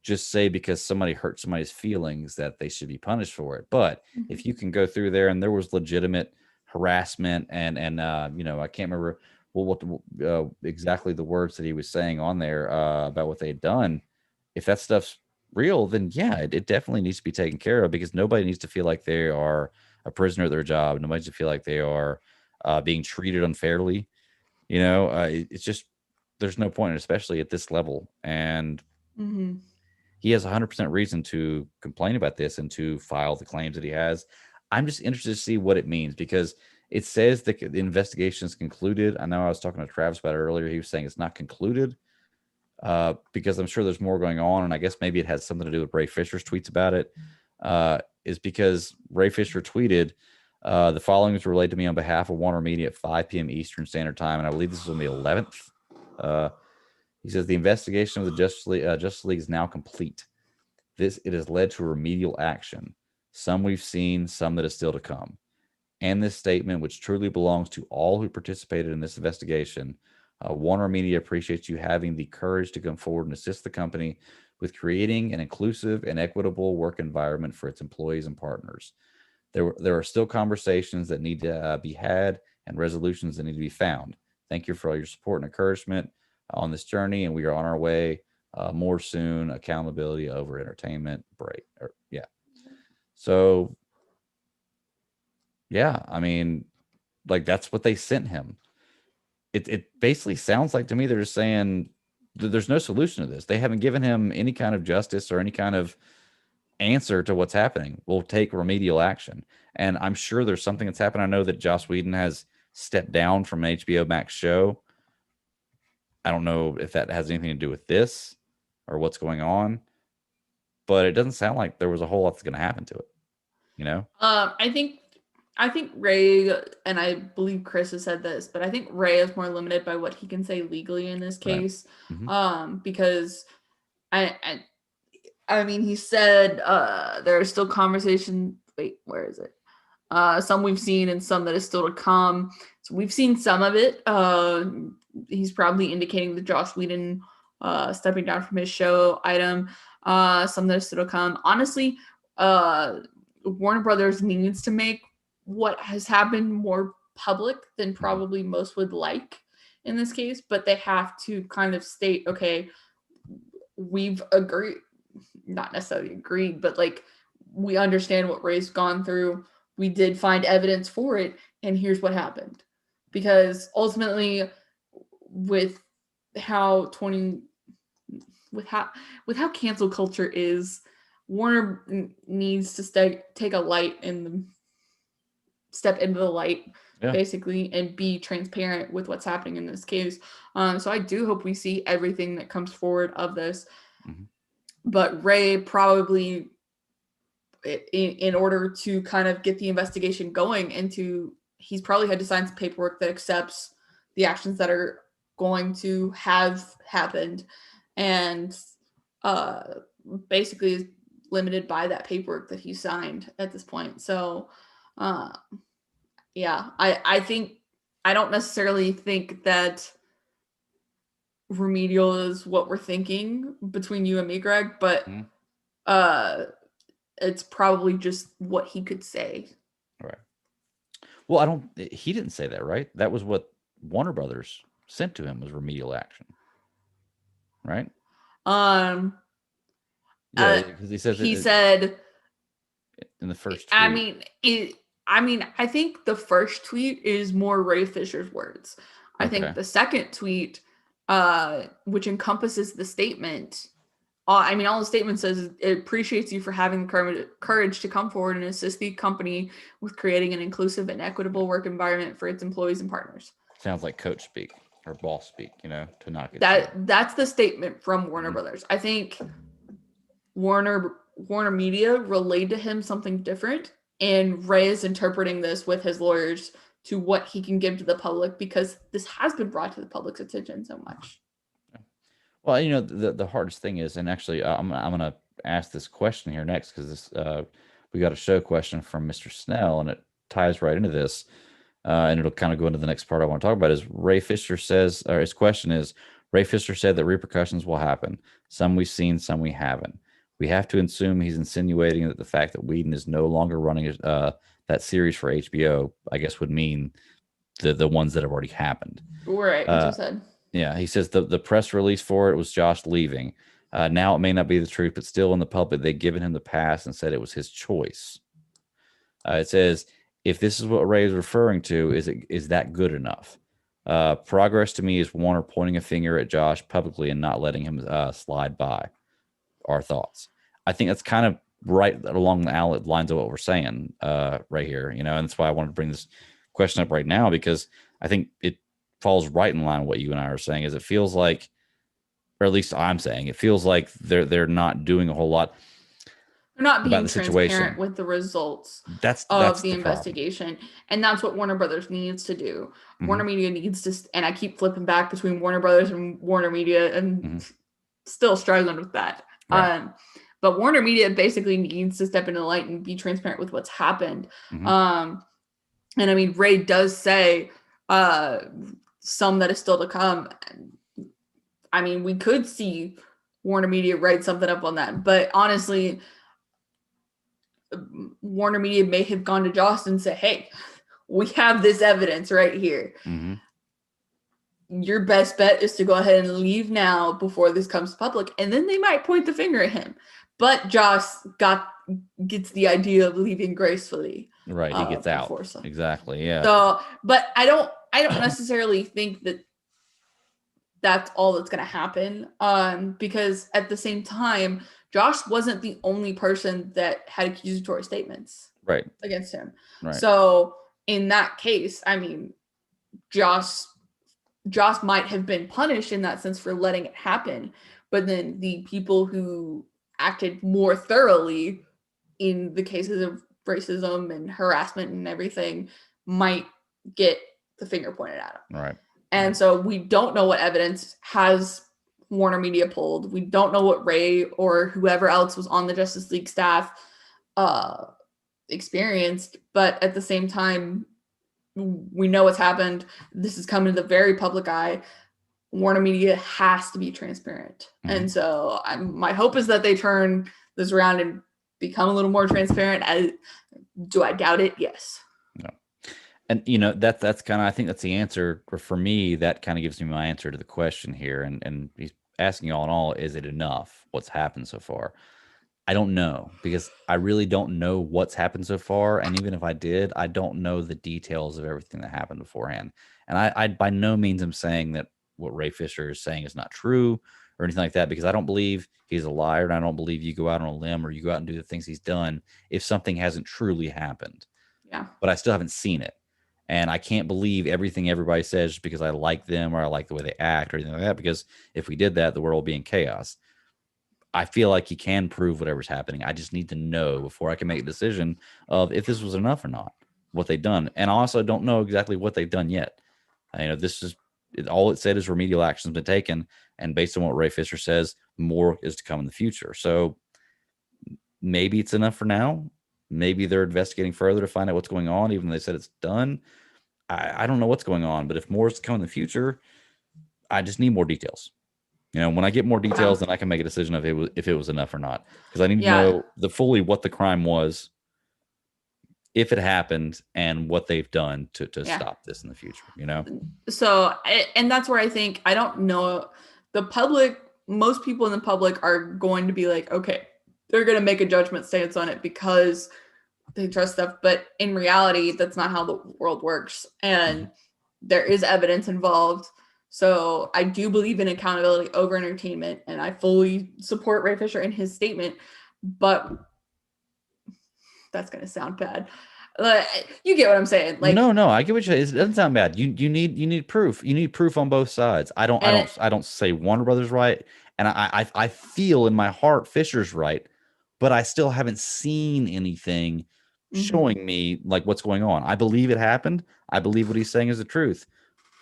just say because somebody hurt somebody's feelings that they should be punished for it. But if you can go through there and there was legitimate harassment and I can't remember what exactly the words that he was saying on there about what they had done. If that stuff's real, then yeah, it definitely needs to be taken care of, because nobody needs to feel like they are a prisoner of their job. Nobody needs to feel like they are being treated unfairly. It's just, there's no point, especially at this level. And Mm-hmm. he has 100% reason to complain about this and to file the claims that he has. I'm just interested to see what it means, because it says that the investigation is concluded. I know I was talking to Travis about it earlier. He was saying it's not concluded because I'm sure there's more going on. And I guess maybe it has something to do with Ray Fisher's tweets about it. Is because Ray Fisher tweeted, the following is relayed to me on behalf of Warner Media at 5 p.m. Eastern Standard Time. And I believe this is on the 11th. He says the investigation of the Justice League is now complete. It has led to remedial action. Some we've seen, some that is still to come. And this statement, which truly belongs to all who participated in this investigation, Warner Media appreciates you having the courage to come forward and assist the company with creating an inclusive and equitable work environment for its employees and partners. There are still conversations that need to be had and resolutions that need to be found. Thank you for all your support and encouragement on this journey, and we are on our way. More soon. Accountability over entertainment break. Yeah. So, yeah, I mean, like, that's what they sent him. It basically sounds like to me they're just saying there's no solution to this. They haven't given him any kind of justice or any kind of answer to what's happening. We'll take remedial action. And I'm sure there's something that's happened. I know that Joss Whedon has stepped down from an HBO Max show. I don't know if that has anything to do with this or what's going on, but it doesn't sound like there was a whole lot that's going to happen to it. I think Ray, and I believe Chris has said this, but I think Ray is more limited by what he can say legally in this case. Right. Mm-hmm. Because I mean, he said there are still conversations. Wait, where is it? Some we've seen and some that is still to come. So we've seen some of it. He's probably indicating that Joss Whedon stepping down from his show item. Some that is still to come. Honestly, Warner Brothers needs to make what has happened more public than probably most would like in this case, but they have to kind of state, okay, we've agreed, not necessarily agreed, but like, we understand what Ray's gone through. We did find evidence for it, and here's what happened. Because ultimately, with how cancel culture is, Warner needs to take a light and step into the light, basically, and be transparent with what's happening in this case. So I do hope we see everything that comes forward of this. Mm-hmm. But Ray probably, in order to kind of get the investigation going he's probably had to sign some paperwork that accepts the actions that are going to have happened, and basically is limited by that paperwork that he signed at this point. So yeah, I don't necessarily think that remedial is what we're thinking between you and me, Greg, but it's probably just what he could say. Right. Well, he didn't say that, right? That was what Warner Brothers sent to him, was remedial action. Right? Yeah, because he said in the first tweet. I think the first tweet is more Ray Fisher's words. I think the second tweet, which encompasses the statement, all the statement says it appreciates you for having the courage to come forward and assist the company with creating an inclusive and equitable work environment for its employees and partners. Sounds like coach speak or boss speak, to knock it. That's the statement from Warner Brothers. I think Warner Media relayed to him something different, and Ray is interpreting this with his lawyers to what he can give to the public, because this has been brought to the public's attention so much. Well, the hardest thing is, and actually I'm going to ask this question here next, because we got a show question from Mr. Snell, and it ties right into this. and it'll kind of go into the next part I want to talk about. Is Ray Fisher says, or his question is, Ray Fisher said that repercussions will happen. Some we've seen, some we haven't. We have to assume he's insinuating that the fact that Whedon is no longer running that series for HBO, I guess, would mean the ones that have already happened. Right. That's what I said. Yeah, he says the press release for it was Josh leaving. Now it may not be the truth, but still in the public, they've given him the pass and said it was his choice. It says, if this is what Ray is referring to, is that good enough? Progress to me is Warner pointing a finger at Josh publicly and not letting him slide by. Our thoughts. I think that's kind of right along the lines of what we're saying right here, and that's why I wanted to bring this question up right now, because I think it falls right in line with what you and I are saying. Is it feels like, or at least I'm saying, it feels like they're not doing a whole lot. They're not being transparent with the results that's the investigation. And that's what Warner Brothers needs to do. Mm-hmm. Warner Media needs to, and I keep flipping back between Warner Brothers and Warner Media and still struggling with that. Right. But Warner Media basically needs to step into the light and be transparent with what's happened. Mm-hmm. And I mean, Ray does say some that is still to come. I mean, we could see Warner Media write something up on that, but honestly, Warner Media may have gone to Joss and said, hey, we have this evidence right here. Mm-hmm. Your best bet is to go ahead and leave now before this comes public. And then they might point the finger at him. But Joss gets the idea of leaving gracefully. Right. He gets out. Exactly. Yeah. So, but I don't necessarily think that that's all that's going to happen. Because at the same time, Josh wasn't the only person that had accusatory statements against him. Right. So in that case, I mean, Josh might have been punished in that sense for letting it happen. But then the people who acted more thoroughly in the cases of racism and harassment and everything might get the finger pointed at them. Right. And so we don't know what evidence has Warner Media pulled. We don't know what Ray or whoever else was on the Justice League staff experienced. But at the same time, we know what's happened. This is coming to the very public eye. Warner Media has to be transparent. Mm-hmm. And so my hope is that they turn this around and become a little more transparent. Do I doubt it? Yes. No. And, that's kind of, I think that's the answer for me. That kind of gives me my answer to the question here. And he's asking all in all, is it enough? What's happened so far? I don't know, because I really don't know what's happened so far. And even if I did, I don't know the details of everything that happened beforehand. And I by no means am saying that what Ray Fisher is saying is not true or anything like that, because I don't believe he's a liar. And I don't believe you go out on a limb or you go out and do the things he's done if something hasn't truly happened. Yeah. But I still haven't seen it. And I can't believe everything everybody says just because I like them or I like the way they act or anything like that, because if we did that, the world would be in chaos. I feel like he can prove whatever's happening. I just need to know before I can make a decision of if this was enough or not, what they've done. And I also don't know exactly what they've done yet. This is all it said is remedial action has been taken. And based on what Ray Fisher says, more is to come in the future. So maybe it's enough for now. Maybe they're investigating further to find out what's going on, even though they said it's done. I don't know what's going on, but if more is to come in the future, I just need more details. When I get more details, then I can make a decision of if it was enough or not. Because I need to know fully what the crime was, if it happened, and what they've done to stop this in the future. So, and that's where I think, I don't know, the public, most people in the public are going to be like, okay, they're going to make a judgment stance on it because they trust stuff. But in reality, that's not how the world works. And there is evidence involved. So I do believe in accountability over entertainment, and I fully support Ray Fisher in his statement, but that's going to sound bad. You get what I'm saying? Like, no, I get what you're saying. It doesn't sound bad. You need proof. You need proof on both sides. I don't say Warner Brothers right, and I feel in my heart Fisher's right, but I still haven't seen anything showing me like what's going on. I believe it happened. I believe what he's saying is the truth.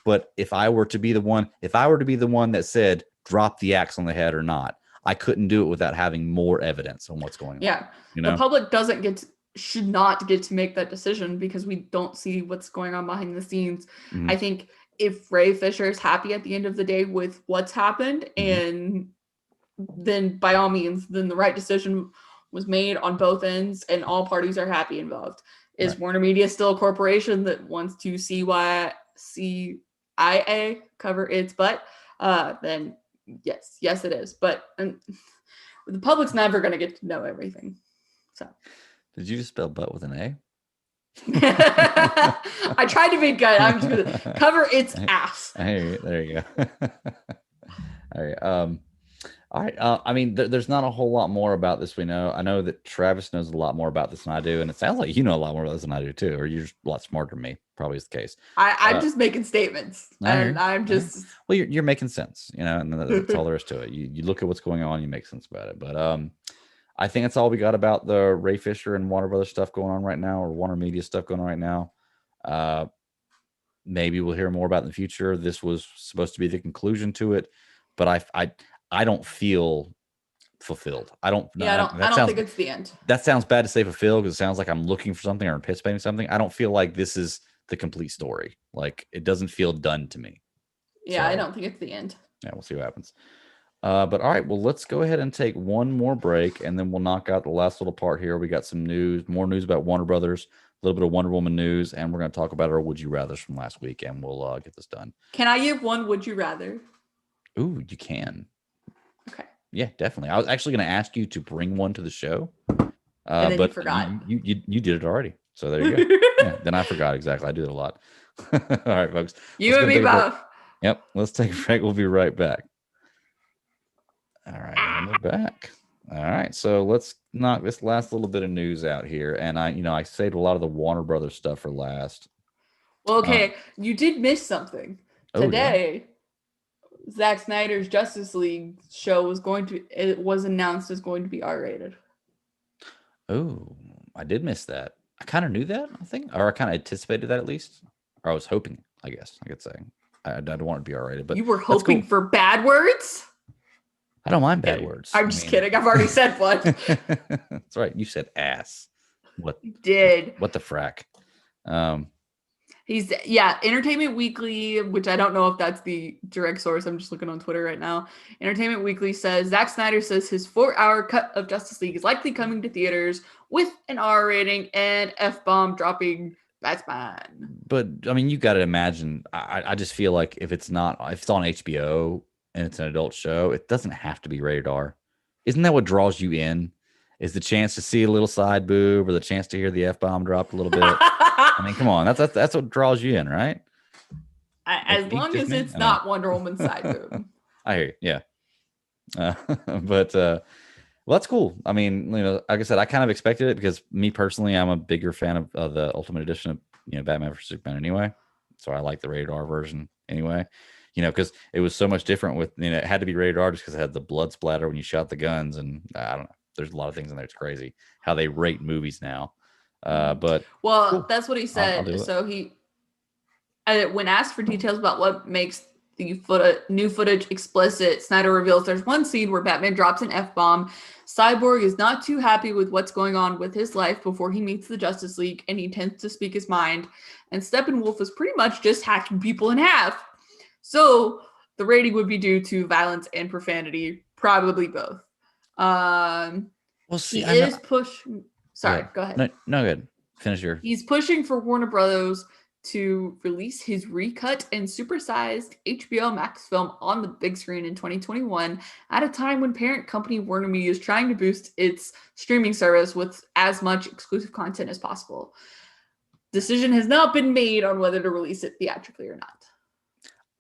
But if I were to be the one that said drop the axe on the head or not, I couldn't do it without having more evidence on what's going on. Yeah. The public doesn't get should not get to make that decision because we don't see what's going on behind the scenes. Mhm. I think if Ray Fisher is happy at the end of the day with what's happened, Mhm. and then by all means, then the right decision was made on both ends and all parties are happy involved. Is Right. Warner Media still a corporation that wants to CIA cover its butt? Then yes, it is. But the public's never going to get to know everything. So. Did you just spell butt with an A? I tried to be good. I'm just gonna cover its ass. Hey, there you go. All right. All right. I mean, there's not a whole lot more about this. I know that Travis knows a lot more about this than I do, and it sounds like you know a lot more about this than I do too, or you're just a lot smarter than me. Probably is the case. I'm just making statements, and I'm just well, you're making sense, and that's all there is to it. You look at what's going on, you make sense about it. But I think that's all we got about the Ray Fisher and Warner Brothers stuff going on right now, or Warner Media stuff going on right now. Maybe we'll hear more about it in the future. This was supposed to be the conclusion to it, but I don't feel fulfilled. I don't. Yeah, I don't think it's the end. That sounds bad to say fulfilled because it sounds like I'm looking for something or anticipating something. I don't feel like this is the complete story. Like it doesn't feel done to me. Yeah, so, I don't think it's the end. Yeah, we'll see what happens. But all right, well, let's go ahead and take one more break, and then we'll knock out the last little part here. We got some more news about Warner Brothers, a little bit of Wonder Woman news, and we're going to talk about our Would You Rathers from last week, and we'll get this done. Can I give one Would You Rather? Ooh, you can. Okay. Yeah, definitely. I was actually going to ask you to bring one to the show, and then but you forgot. You did it already, so there you go. Yeah, then I forgot exactly. I do it a lot. All right, folks. You and me both. Yep, let's take a break. We'll be right back. All right, and we're back. All right, so let's knock this last little bit of news out here. And I saved a lot of the Warner Brothers stuff for last. Well, okay, you did miss something. Today, yeah. Zack Snyder's Justice League show was announced as going to be R-rated. Oh, I did miss that. I kind of knew that, I think, or I kind of anticipated that at least, or I was hoping, I guess I could say. I don't want it to be R-rated, but you were hoping for bad words? I don't mind bad words. I'm just kidding. I've already said one. That's right. You said ass. What you did? What the frack? Entertainment Weekly, which I don't know if that's the direct source. I'm just looking on Twitter right now. Entertainment Weekly says Zack Snyder says his 4-hour cut of Justice League is likely coming to theaters with an R rating and F-bomb dropping Batman. But I mean, you got to imagine. I just feel like if it's on HBO and it's an adult show, it doesn't have to be rated R. Isn't that what draws you in? Is the chance to see a little side boob or the chance to hear the F-bomb dropped a little bit? I mean, come on, that's what draws you in, right? As long as it's not Wonder Woman's side boob. I hear you, yeah. Well, that's cool. I mean, like I said, I kind of expected it because me personally, I'm a bigger fan of the Ultimate Edition of Batman vs Superman anyway. So I like the rated R version anyway. Because it was so much different with, it had to be rated R just because it had the blood splatter when you shot the guns. And I don't know. There's a lot of things in there. It's crazy how they rate movies now. But cool. That's what he said. So when asked for details about what makes the new footage explicit, Snyder reveals there's one scene where Batman drops an F-bomb. Cyborg is not too happy with what's going on with his life before he meets the Justice League, and he tends to speak his mind. And Steppenwolf is pretty much just hacking people in half. So the rating would be due to violence and profanity, probably both. See, he is pushing. Sorry, go ahead. No, good. Finish your. He's pushing for Warner Brothers to release his recut and supersized HBO Max film on the big screen in 2021 at a time when parent company Warner Media is trying to boost its streaming service with as much exclusive content as possible. Decision has not been made on whether to release it theatrically or not.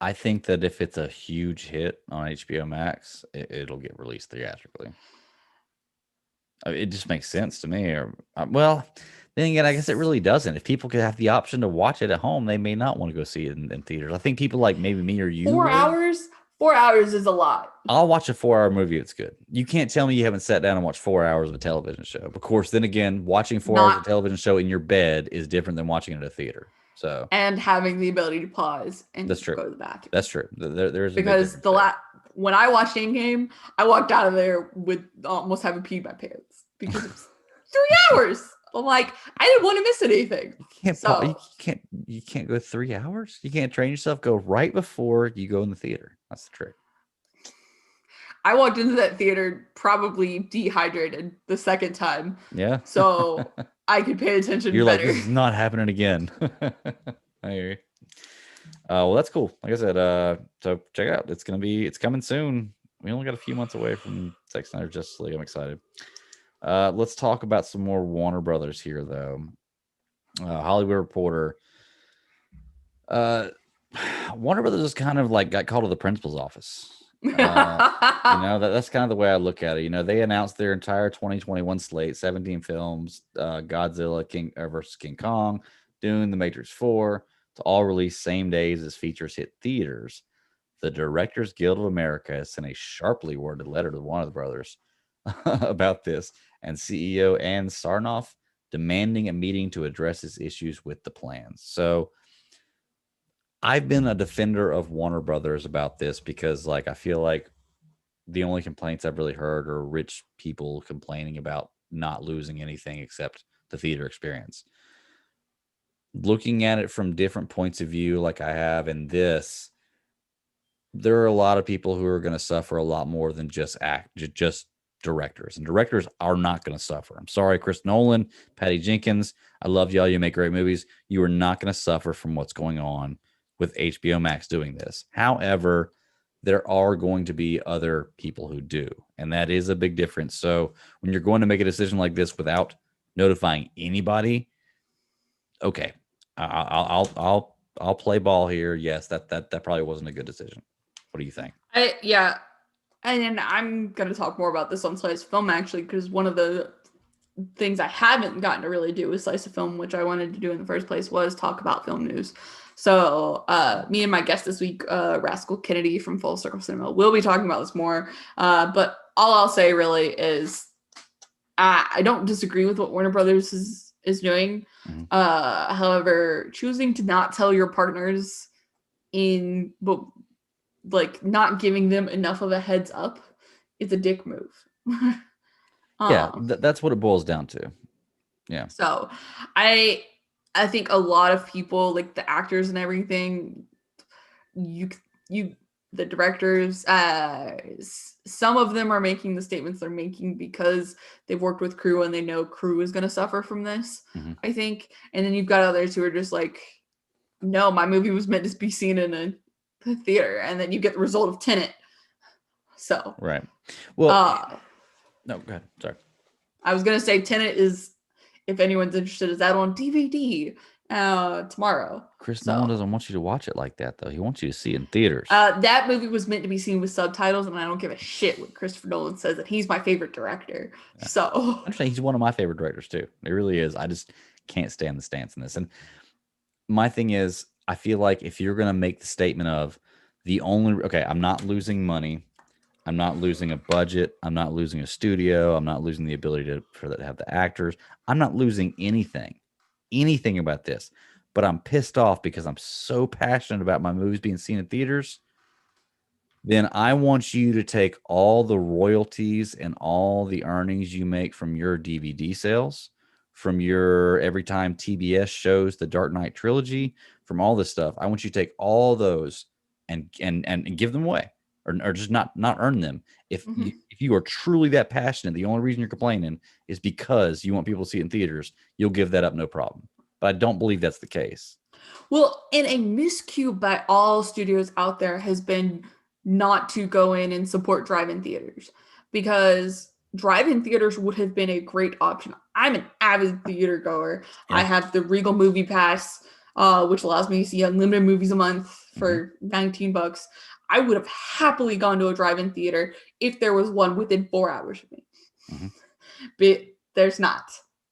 I think that if it's a huge hit on HBO Max, it'll get released theatrically. It just makes sense to me. Then again, I guess it really doesn't. If people could have the option to watch it at home, they may not want to go see it in theaters. I think people like maybe me or you. 4 hours? 4 hours is a lot. I'll watch a 4-hour movie. It's good. You can't tell me you haven't sat down and watched 4 hours of a television show. Of course, then again, watching 4 hours of a television show in your bed is different than watching it at a theater. So and having the ability to pause and that's true. Go to the bathroom. That's true. There's because when I watched Endgame, I walked out of there with almost having peed my pants because it was 3 hours I'm like, I didn't want to miss anything. You can't go 3 hours. You can't train yourself. Go right before you go in the theater. That's the trick. I walked into that theater probably dehydrated the second time. Yeah. So I could pay attention You're better. like, this is not happening again. I hear you. Well, that's cool. Like I said, so check it out. It's coming soon. We only got a few months away from Zack Snyder's Justice League. I'm excited. Let's talk about some more Warner Brothers here, though. Hollywood Reporter. Warner Brothers is kind of like got called to the principal's office. That's kind of the way I look at it. They announced their entire 2021 slate, 17 films, Godzilla versus King Kong, Dune, The Matrix 4, to all release same days as features hit theaters. The Directors Guild of America has sent a sharply worded letter to the Warner Brothers about this, and CEO Ann Sarnoff demanding a meeting to address his issues with the plans. So I've been a defender of Warner Brothers about this because, I feel like the only complaints I've really heard are rich people complaining about not losing anything except the theater experience. Looking at it from different points of view, like I have in this, there are a lot of people who are going to suffer a lot more than just directors, and directors are not going to suffer. I'm sorry, Chris Nolan, Patty Jenkins. I love y'all. You make great movies. You are not going to suffer from what's going on with HBO Max doing this. However, there are going to be other people who do, and that is a big difference. So when you're going to make a decision like this without notifying anybody, okay, I'll play ball here. Yes, that probably wasn't a good decision. What do you think? And I'm going to talk more about this on Slice of Film, actually, because one of the things I haven't gotten to really do with Slice of Film, which I wanted to do in the first place, was talk about film news. So me and my guest this week, Rascal Kennedy from Full Circle Cinema, will be talking about this more. But all I'll say really is I don't disagree with what Warner Brothers is doing. Mm-hmm. However, choosing to not tell your partners not giving them enough of a heads up is a dick move. That's what it boils down to. Yeah. So I think a lot of people, like the actors and everything, the directors, some of them are making the statements they're making because they've worked with crew and they know crew is going to suffer from this, I think. And then you've got others who are just like, no, my movie was meant to be seen in a theater, and then you get the result of Tenet. So right. Well, no, go ahead. Sorry. I was gonna say Tenet is, if anyone's interested, is out on DVD tomorrow. Chris Nolan doesn't want you to watch it like that, though. He wants you to see it in theaters. That movie was meant to be seen with subtitles, and I don't give a shit what Christopher Nolan says, that he's my favorite director. Yeah. So I understand he's one of my favorite directors too. It really is. I just can't stand the stance in this. And my thing is, I feel like if you're going to make the statement of I'm not losing money, I'm not losing a budget, I'm not losing a studio, I'm not losing the ability to have the actors, I'm not losing anything about this, but I'm pissed off because I'm so passionate about my movies being seen in theaters, then I want you to take all the royalties and all the earnings you make from your DVD sales, from your every time TBS shows the Dark Knight trilogy, from all this stuff. I want you to take all those and give them away, or just not earn them. If you are truly that passionate, the only reason you're complaining is because you want people to see it in theaters, you'll give that up no problem. But I don't believe that's the case. Well, and a miscue by all studios out there has been not to go in and support drive-in theaters, because drive-in theaters would have been a great option. I'm an avid theater goer. Yeah. I have the Regal Movie Pass, which allows me to see unlimited movies a month for $19. I would have happily gone to a drive-in theater if there was one within 4 hours of me. But there's not.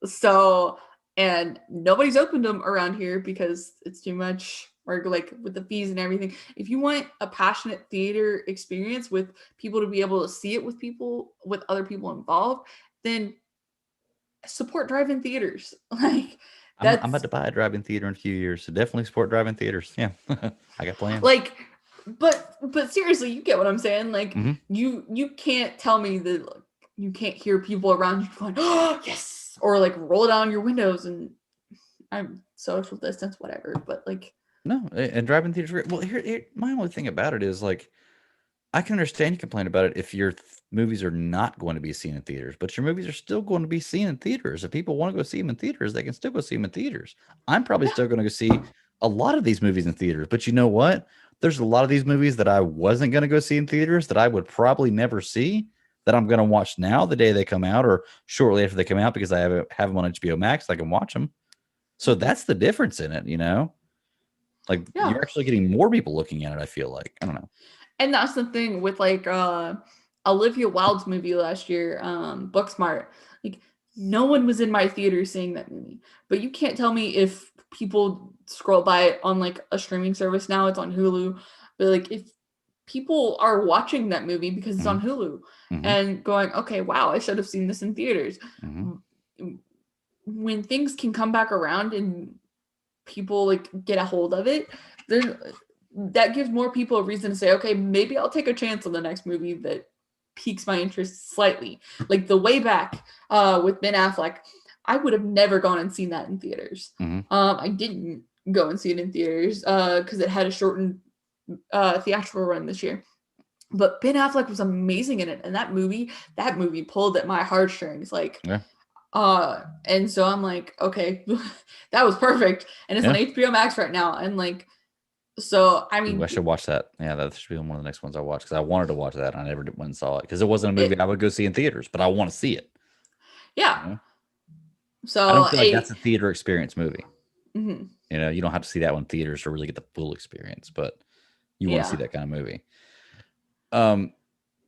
So, and nobody's opened them around here because it's too much, or like with the fees and everything. If you want a passionate theater experience with people to be able to see it with other people involved, then support drive-in theaters. Like, I'm about to buy a drive-in theater in a few years, so definitely support drive-in theaters. Yeah, I got plans. Like, but seriously, you get what I'm saying? Like, you can't tell me that you can't hear people around you going, "Oh yes, or like roll down your windows and I'm social distance, whatever. But like, No, and drive-in theaters. Well, here, my only thing about it is like, I can understand you complain about it if your movies are not going to be seen in theaters, but your movies are still going to be seen in theaters. If people want to go see them in theaters, they can still go see them in theaters. I'm probably yeah, still going to go see a lot of these movies in theaters, but you know what? There's a lot of these movies that I wasn't going to go see in theaters that I would probably never see that I'm going to watch now the day they come out or shortly after they come out because I have them on HBO Max. I can watch them. So that's the difference in it, you know? Like yeah. you're actually getting more people looking at it, I feel like. I don't know. And that's the thing with like Olivia Wilde's movie last year, Booksmart. Like no one was in my theater seeing that movie. But you can't tell me if people scroll by it on like a streaming service now, it's on Hulu. But like if people are watching that movie because it's Mhm. on Hulu Mhm. and going, okay, wow, I should have seen this in theaters. Mhm. When things can come back around and people like get a hold of it, then that gives more people a reason to say, okay, maybe I'll take a chance on the next movie that piques my interest slightly. Like the way back with Ben Affleck, I would have never gone and seen that in theaters. Mhm. I didn't go and see it in theaters because it had a shortened theatrical run this year. But Ben Affleck was amazing in it, and that movie pulled at my heartstrings. Like, Yeah. and so I'm like, okay, that was perfect, and it's on Yeah. HBO Max right now, and like, so I Ooh, mean, I should watch that. Yeah, that should be one of the next ones I watch because I wanted to watch that. And I never went and saw it because it wasn't a movie it, I would go see in theaters, but I want to see it. yeah. You know? I So don't feel like that's a theater experience movie. mhm, You know, you don't have to see that one in theaters to really get the full experience, but you want to see yeah, that kind of movie. Um,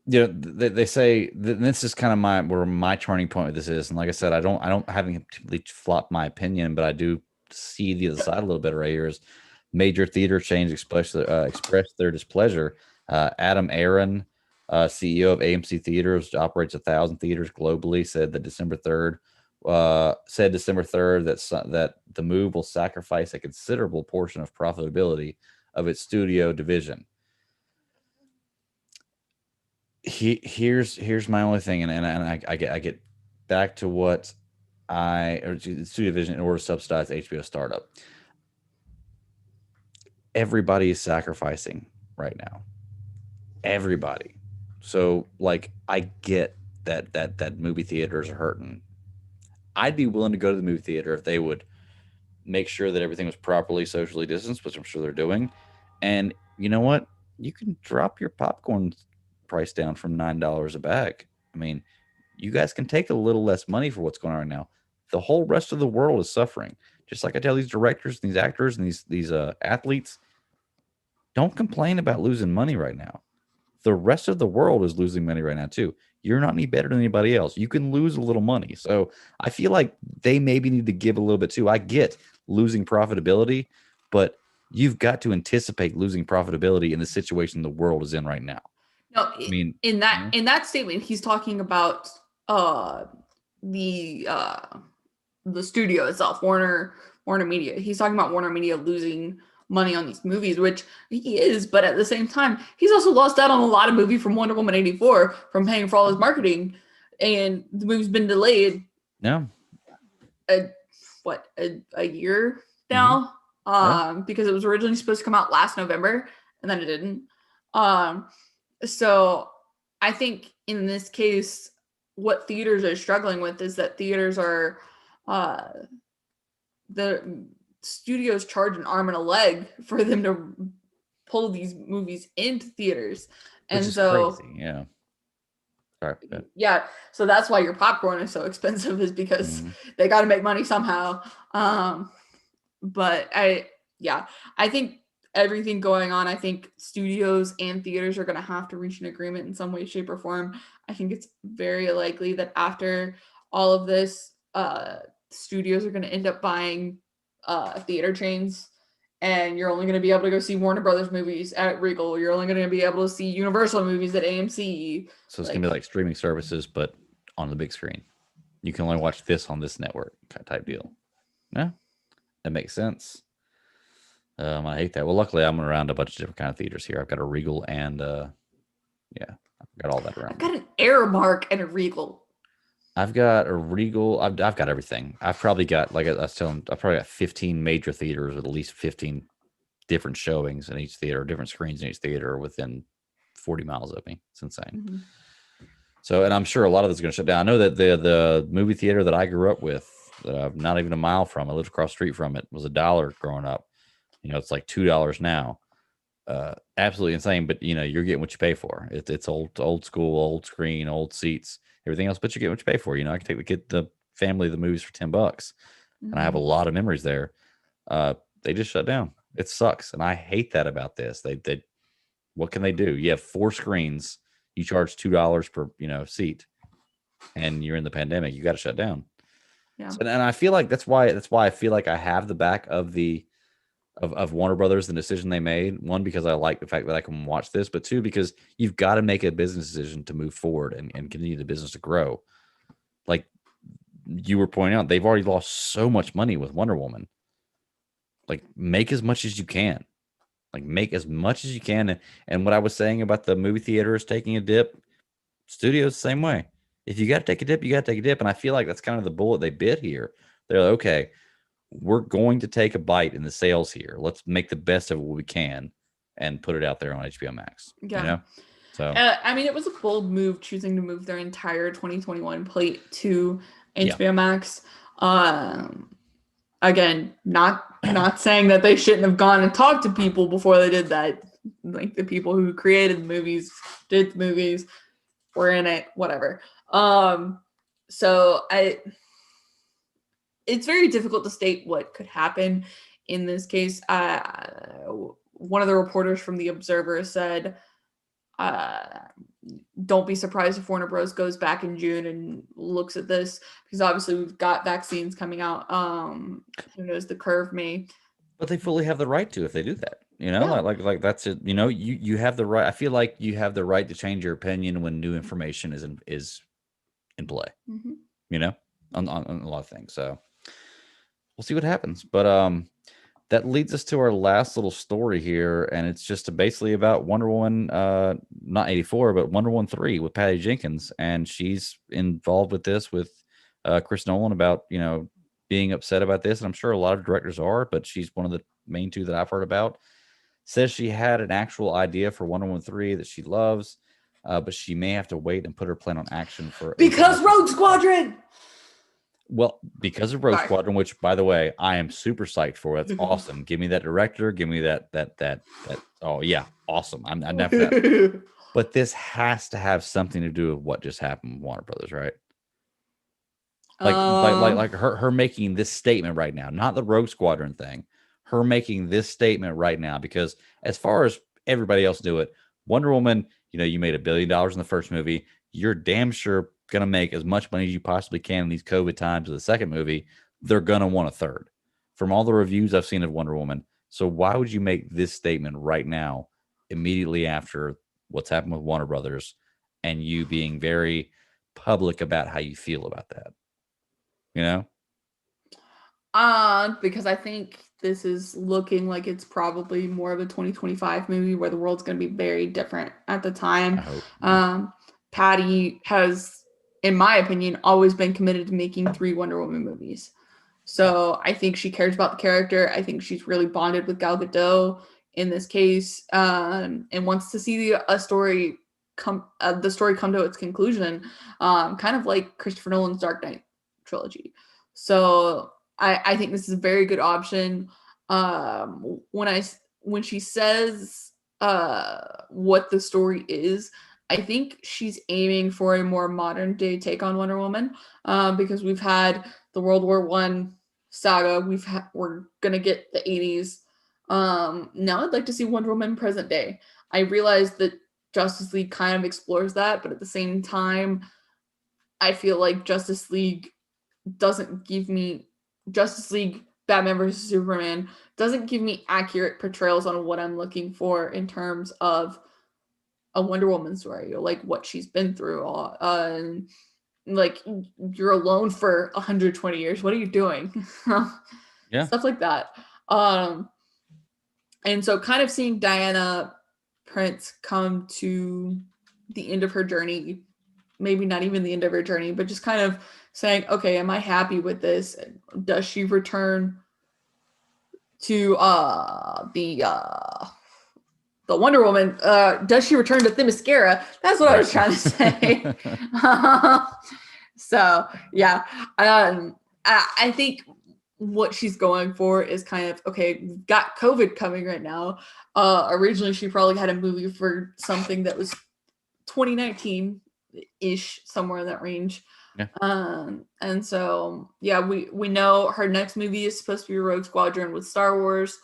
you know, they say this is kind of where my turning point with this is, and like I said, I don't haven't completely flopped my opinion, but I do see the other side a little bit right here. Is major theater chains express their displeasure. Adam Aaron, CEO of AMC Theaters, operates 1,000 theaters globally, said December 3rd that the move will sacrifice a considerable portion of profitability of its studio division. Here's my only thing, and I get back to what the studio division in order to subsidize HBO startup. Everybody is sacrificing right now. Everybody. So like I get that movie theaters are hurting. I'd be willing to go to the movie theater if they would make sure that everything was properly socially distanced, which I'm sure they're doing. And you know what? You can drop your popcorn price down from $9 a bag. I mean, you guys can take a little less money for what's going on right now. The whole rest of the world is suffering. Just like I tell these directors, and these actors, and these athletes, don't complain about losing money right now. The rest of the world is losing money right now too. You're not any better than anybody else. You can lose a little money. So I feel like they maybe need to give a little bit too. I get losing profitability, but you've got to anticipate losing profitability in the situation the world is in right now. no, I mean, in you that know, in that statement, he's talking about uh the uh the studio itself, Warner Media. He's talking about Warner Media losing money on these movies, which he is, but at the same time, he's also lost out on a lot of movie from Wonder Woman 84 from paying for all his marketing, and the movie's been delayed no. a a year Mm-hmm. now, Yeah. because it was originally supposed to come out last November and then it didn't. Um, so I think in this case, what theaters are struggling with is that theaters are uh the studios charge an arm and a leg for them to pull these movies into theaters. Which And is so crazy. Yeah. Sorry. yeah, so that's why your popcorn is so expensive, is because Mm-hmm. they got to make money somehow. But yeah, I think everything going on, I think studios and theaters are going to have to reach an agreement in some way, shape, or form. I think it's very likely that after all of this, studios are going to end up buying theater chains, and you're only going to be able to go see Warner Brothers movies at Regal. You're only going to be able to see Universal movies at AMC. So it's gonna be Like, like streaming services, but on the big screen. You can only watch this on this network type deal. Yeah, that makes sense. I hate that. Well, luckily I'm around a bunch of different kind of theaters here. I've got a Regal and yeah, I've got all that I've around me. got an Aramark and a Regal. I've got a Regal. I've got everything. I've probably got, like I was telling, I've probably got 15 major theaters with at least 15 different showings in each theater, different screens in each theater within 40 miles of me. It's insane. Mm-hmm. So, and I'm sure a lot of this is going to shut down. I know that the movie theater that I grew up with, not even a mile from, I lived across the street from it, was $1 growing up. It's like $2 now. Absolutely insane. But you're getting what you pay for. It's old school, old screen, old seats, everything else. But you get what you pay for. I can take the family of the movies for $10, and I have a lot of memories there. They just shut down. It sucks, and I hate that about this. They what can they do? You have 4 screens. You charge $2 per seat, and you're in the pandemic. You got to shut down. Yeah. So, and I feel like that's why I feel like I have the back of of Warner Brothers, the decision they made. One, because I like the fact that I can watch this, but 2, because you've got to make a business decision to move forward and continue the business to grow. Like you were pointing out, they've already lost so much money with Wonder Woman. Like, make as much as you can. Like, make as much as you can. And what I was saying about the movie theaters taking a dip, studios the same way. If you got to take a dip, you got to take a dip. And I feel like that's kind of the bullet they bit here. They're like, okay, we're going to take a bite in the sales here. Let's make the best of what we can and put it out there on HBO Max. Yeah. So I mean, it was a bold move choosing to move their entire 2021 plate to HBO Max. Again, not saying that they shouldn't have gone and talked to people before they did that. Like, the people who created the movies, did the movies, were in it, whatever. So it's very difficult to state what could happen in this case. One of the reporters from The Observer said, don't be surprised if Warner Bros. Goes back in June and looks at this, because obviously we've got vaccines coming out. Who knows, the curve may. But they fully have the right to if they do that. Yeah. Like that's it. You have the right. I feel like you have the right to change your opinion when new information is in play. Mm-hmm. On a lot of things. So we'll see what happens. But that leads us to our last little story here, and it's just basically about Wonder Woman, not 84, but Wonder Woman 3 with Patty Jenkins, and she's involved with this with Chris Nolan about being upset about this, and I'm sure a lot of directors are, but she's one of the main 2 that I've heard about. Says she had an actual idea for Wonder Woman 3 that she loves, but she may have to wait and put her plan on action for because Rogue Squadron. Well, because of Rogue Squadron, which, by the way, I am super psyched for. That's awesome. Give me that director. Give me that. Oh yeah, awesome. I'm down for that. But this has to have something to do with what just happened with Warner Brothers, right? Like her making this statement right now, not the Rogue Squadron thing. Her making this statement right now, because as far as everybody else do it, Wonder Woman, you made $1 billion in the first movie. You're damn sure going to make as much money as you possibly can in these COVID times with the second movie. They're going to want a third from all the reviews I've seen of Wonder Woman. So why would you make this statement right now, immediately after what's happened with Warner Brothers and you being very public about how you feel about that? Because I think this is looking like it's probably more of a 2025 movie where the world's going to be very different at the time. Patty has, in my opinion, always been committed to making 3 Wonder Woman movies. So I think she cares about the character. I think she's really bonded with Gal Gadot in this case, and wants to see the story come to its conclusion, kind of like Christopher Nolan's Dark Knight trilogy. So I think this is a very good option. When she says what the story is, I think she's aiming for a more modern day take on Wonder Woman, because we've had the World War I saga. We're gonna get the 80s. Now I'd like to see Wonder Woman present day. I realize that Justice League kind of explores that, but at the same time, I feel like Justice League, Batman vs. Superman doesn't give me accurate portrayals on what I'm looking for in terms of a Wonder Woman story, or like what she's been through. Like, you're alone for 120 years. What are you doing? Yeah. Stuff like that. And so kind of seeing Diana Prince come to the end of her journey maybe not even the end of her journey, but just kind of saying, okay, am I happy with this? Does she return to the Wonder Woman? Does she return to Themyscira? That's what I was trying to say. So yeah, I think what she's going for is kind of, okay, we've got COVID coming right now. Originally, she probably had a movie for something that was 2019-ish, somewhere in that range. Yeah. And so, yeah, we know her next movie is supposed to be Rogue Squadron with Star Wars.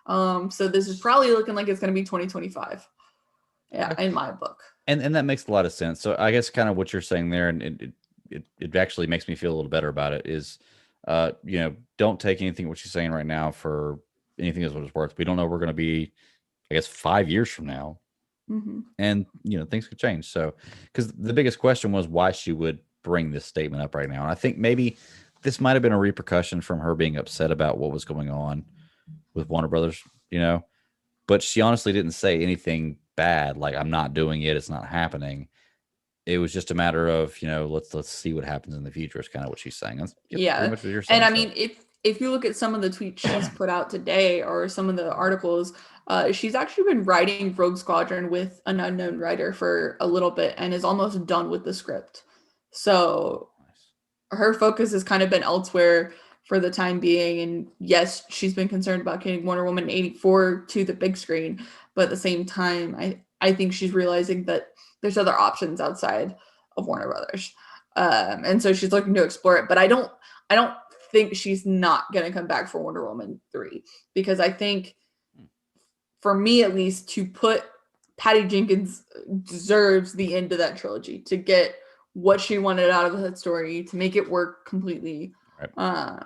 So this is probably looking like it's going to be 2025. Yeah, in my book. And that makes a lot of sense. So I guess kind of what you're saying there, and it actually makes me feel a little better about it, is don't take anything what she's saying right now for anything as what it's worth. We don't know where we're going to be, I guess, 5 years from now. Mm-hmm. And things could change. So because the biggest question was why she would bring this statement up right now. And I think maybe this might have been a repercussion from her being upset about what was going on with Warner Brothers, but she honestly didn't say anything bad, like I'm not doing it, it's not happening. It was just a matter of, let's see what happens in the future is kind of what she's saying. That's pretty much what you're saying. And I mean, if you look at some of the tweets she's put out today or some of the articles, she's actually been writing Rogue Squadron with an unknown writer for a little bit and is almost done with the script. So her focus has kind of been elsewhere for the time being. And yes, she's been concerned about getting Wonder Woman 84 to the big screen. But at the same time, I think she's realizing that there's other options outside of Warner Brothers. And so she's looking to explore it. But I don't think she's not going to come back for Wonder Woman 3. Because I think, for me at least, to put Patty Jenkins deserves the end of that trilogy, to get what she wanted out of that story, to make it work completely. Right.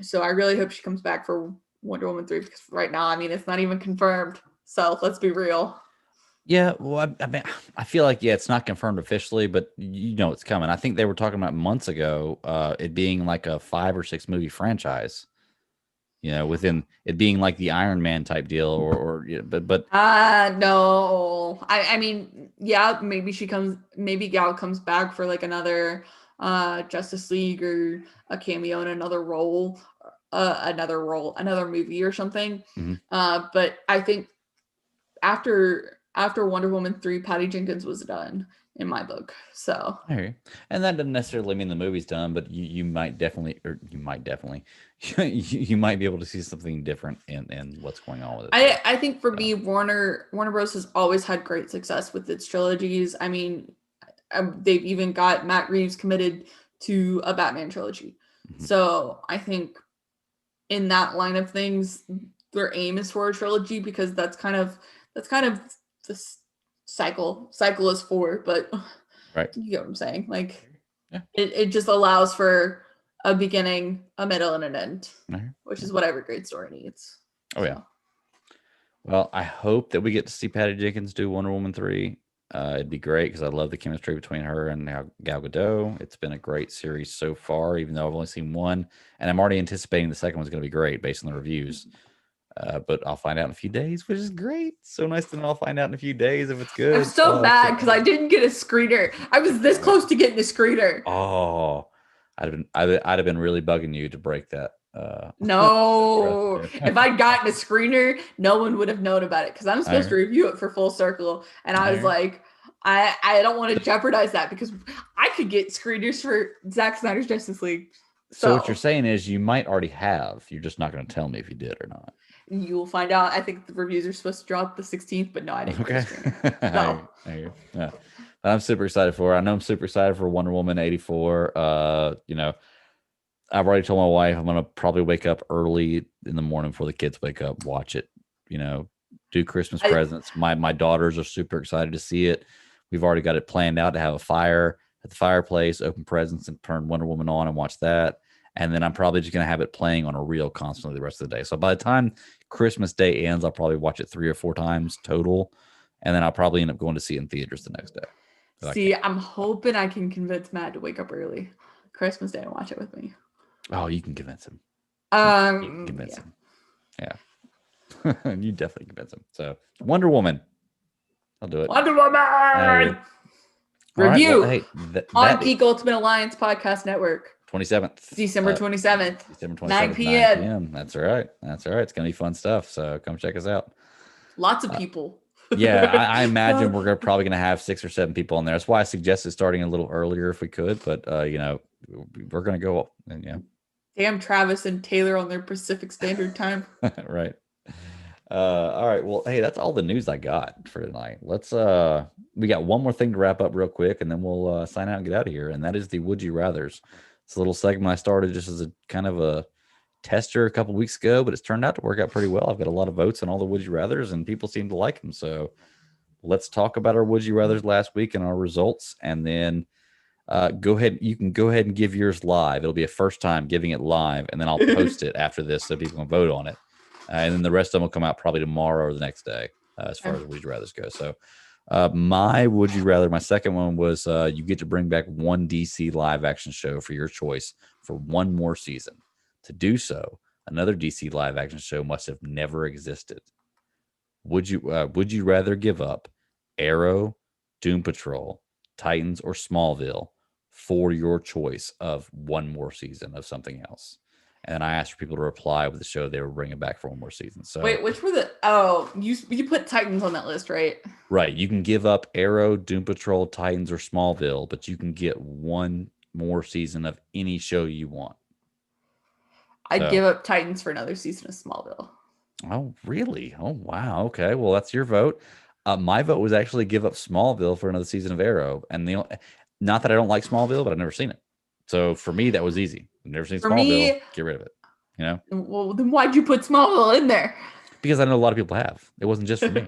So I really hope she comes back for Wonder Woman 3, because right now, I mean, it's not even confirmed. So let's be real. Yeah, well, I mean, I feel like, it's not confirmed officially, but it's coming. I think they were talking about months ago it being like a 5 or 6 movie franchise. Within it being like the Iron Man type deal, or but no, I mean, yeah, maybe Gal comes back for like another Justice League or a cameo in another movie or something. Mm-hmm. But I think after Wonder Woman 3, Patty Jenkins was done in my book. So, and that doesn't necessarily mean the movie's done, but you might definitely you might be able to see something different in what's going on with it. I think for me, Warner Bros. Has always had great success with its trilogies. I mean, they've even got Matt Reeves committed to a Batman trilogy. Mm-hmm. So I think in that line of things, their aim is for a trilogy, because that's kind of the cycle is 4, but right, you get what I'm saying. Like, it just allows for a beginning, a middle, and an end, which is what every great story needs. Yeah. Well, I hope that we get to see Patty Jenkins do Wonder Woman 3. It'd be great, because I love the chemistry between her and Gal Gadot. It's been a great series so far, even though I've only seen one, and I'm already anticipating the second one's going to be great based on the reviews. But I'll find out in a few days, which is great. So nice to know I'll find out in a few days if it's good. I'm so mad because I didn't get a screener. I was this close to getting a screener. Oh, I'd have been really bugging you to break that. No, if I'd gotten a screener, no one would have known about it, because I'm supposed to review it for Full Circle, and I was like, I don't want to jeopardize that, because I could get screeners for Zack Snyder's Justice League. So what you're saying is you might already have. You're just not going to tell me if you did or not. You'll find out. I think the reviews are supposed to drop the 16th, but no, I didn't. Okay. No. Yeah. I'm super excited for it. I know I'm super excited for Wonder Woman 84. I've already told my wife I'm going to probably wake up early in the morning before the kids wake up, watch it, do Christmas presents. My daughters are super excited to see it. We've already got it planned out to have a fire at the fireplace, open presents, and turn Wonder Woman on and watch that. And then I'm probably just going to have it playing on a reel constantly the rest of the day. So by the time Christmas Day ends, I'll probably watch it 3 or 4 times total. And then I'll probably end up going to see it in theaters the next day. See, I'm hoping I can convince Matt to wake up early Christmas Day and watch it with me. Oh, you can convince him. You can convince him. Yeah. You definitely convince him. So Wonder Woman. I'll do it. Wonder Woman! All right. Well, Review hey, on Geek Ultimate Alliance Podcast Network. 27th. December 27th. December 27th, 9 9 p.m. p.m. That's right. That's right. It's going to be fun stuff. So come check us out. Lots of people. Yeah, I imagine we're probably going to have 6 or 7 people in there. That's why I suggested starting a little earlier if we could. But, we're going to go. Yeah. Damn Travis and Taylor on their Pacific Standard Time. Right. All right. Well, hey, that's all the news I got for tonight. We got one more thing to wrap up real quick, and then we'll sign out and get out of here. And that is the Would You Rathers. It's a little segment I started just as a kind of a tester a couple weeks ago, but it's turned out to work out pretty well. I've got a lot of votes on all the Would You Rathers, and people seem to like them. So let's talk about our Would You Rathers last week and our results, and then go ahead. You can go ahead and give yours live. It'll be a first time giving it live, and then I'll post it after this so people can vote on it. And then the rest of them will come out probably tomorrow or the next day, as far as Would You Rathers go. So my Would You Rather, my second one was you get to bring back one DC live action show for your choice for one more season. To do so, another DC live action show must have never existed. Would you rather give up Arrow, Doom Patrol, Titans, or Smallville for your choice of one more season of something else? And I asked for people to reply with the show they were bringing back for one more season. So wait, which were the? Oh, you put Titans on that list, right? Right. You can give up Arrow, Doom Patrol, Titans, or Smallville, but you can get one more season of any show you want. I'd give up Titans for another season of Smallville. Oh, really? Oh, wow. Okay. Well, that's your vote. My vote was actually give up Smallville for another season of Arrow. And not that I don't like Smallville, but I've never seen it. So for me, that was easy. I've never seen Smallville. Get rid of it. You know? Well, then why'd you put Smallville in there? Because I know a lot of people have. It wasn't just for me.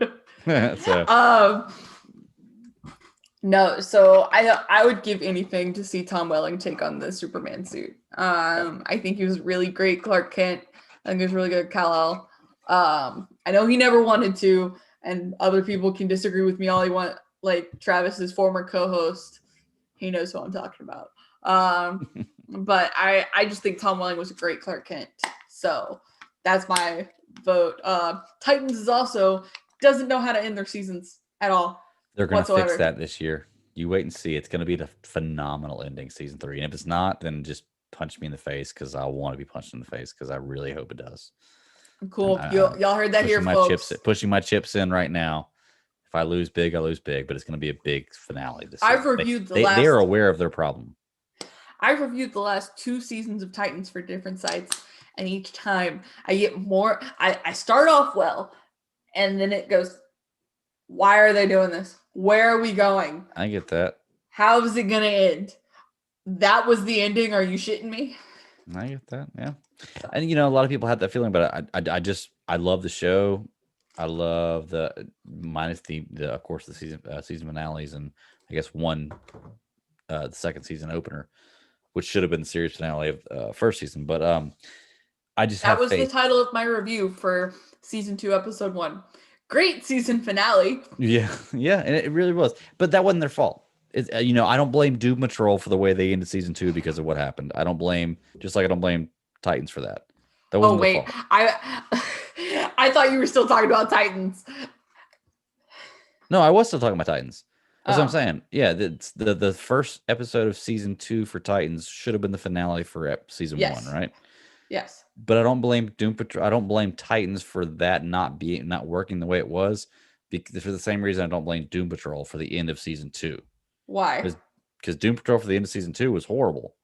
No, so I would give anything to see Tom Welling take on the Superman suit. I think he was really great Clark Kent. I think he was really good Kal-El. I know he never wanted to, and other people can disagree with me all they want, like Travis's former co-host. He knows who I'm talking about. But I just think Tom Welling was a great Clark Kent. So that's my vote. Titans is also doesn't know how to end their seasons at all. They're going to fix that this year. You wait and see. It's going to be the phenomenal ending season 3. And if it's not, then just punch me in the face because I want to be punched in the face because I really hope it does. Cool. Y'all heard that here, folks. Pushing my chips in right now. If I lose big, I lose big. But it's going to be a big finale this I've season. reviewed They are aware of their problem. I've reviewed the last 2 seasons of Titans for different sites. And each time I get more. I start off well. And then it goes, why are they doing this? Where are we going? I get that. How is it going to end? That was the ending. Are you shitting me? I get that. Yeah. And, a lot of people had that feeling, but I love the show. I love minus the of course, the season finales and I guess the second season opener, which should have been the series finale of first season. But I just that was faith. The title of my review for season 2, episode 1. Great season finale. Yeah, and it really was. But that wasn't their fault. It's, I don't blame Doom Patrol for the way they ended season 2 because of what happened. I don't blame Titans for that. That wasn't their fault. I thought you were still talking about Titans. No, I was still talking about Titans. That's what I'm saying. Yeah, the first episode of season 2 for Titans should have been the finale for season 1, right? Yes. But I don't blame Doom Patrol. I don't blame Titans for that not working the way it was. Because for the same reason, I don't blame Doom Patrol for the end of season 2. Why? Because Doom Patrol for the end of season 2 was horrible.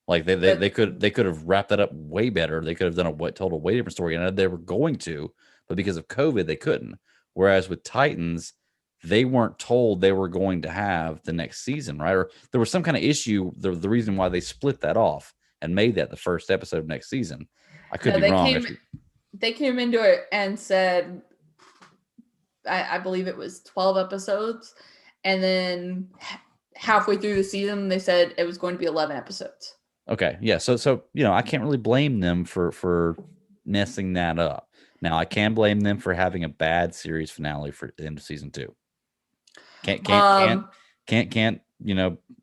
Like they could have wrapped that up way better. They could have done told a way different story, and they were going to, but because of COVID, they couldn't. Whereas with Titans, they weren't told they were going to have the next season, right? Or there was some kind of issue. The reason why they split that off and made that the first episode of next season. I could be wrong. They came into it and said, I believe it was 12 episodes. And then halfway through the season, they said it was going to be 11 episodes. Okay. Yeah. So I can't really blame them for messing that up. Now I can blame them for having a bad series finale for the end of season 2. Can't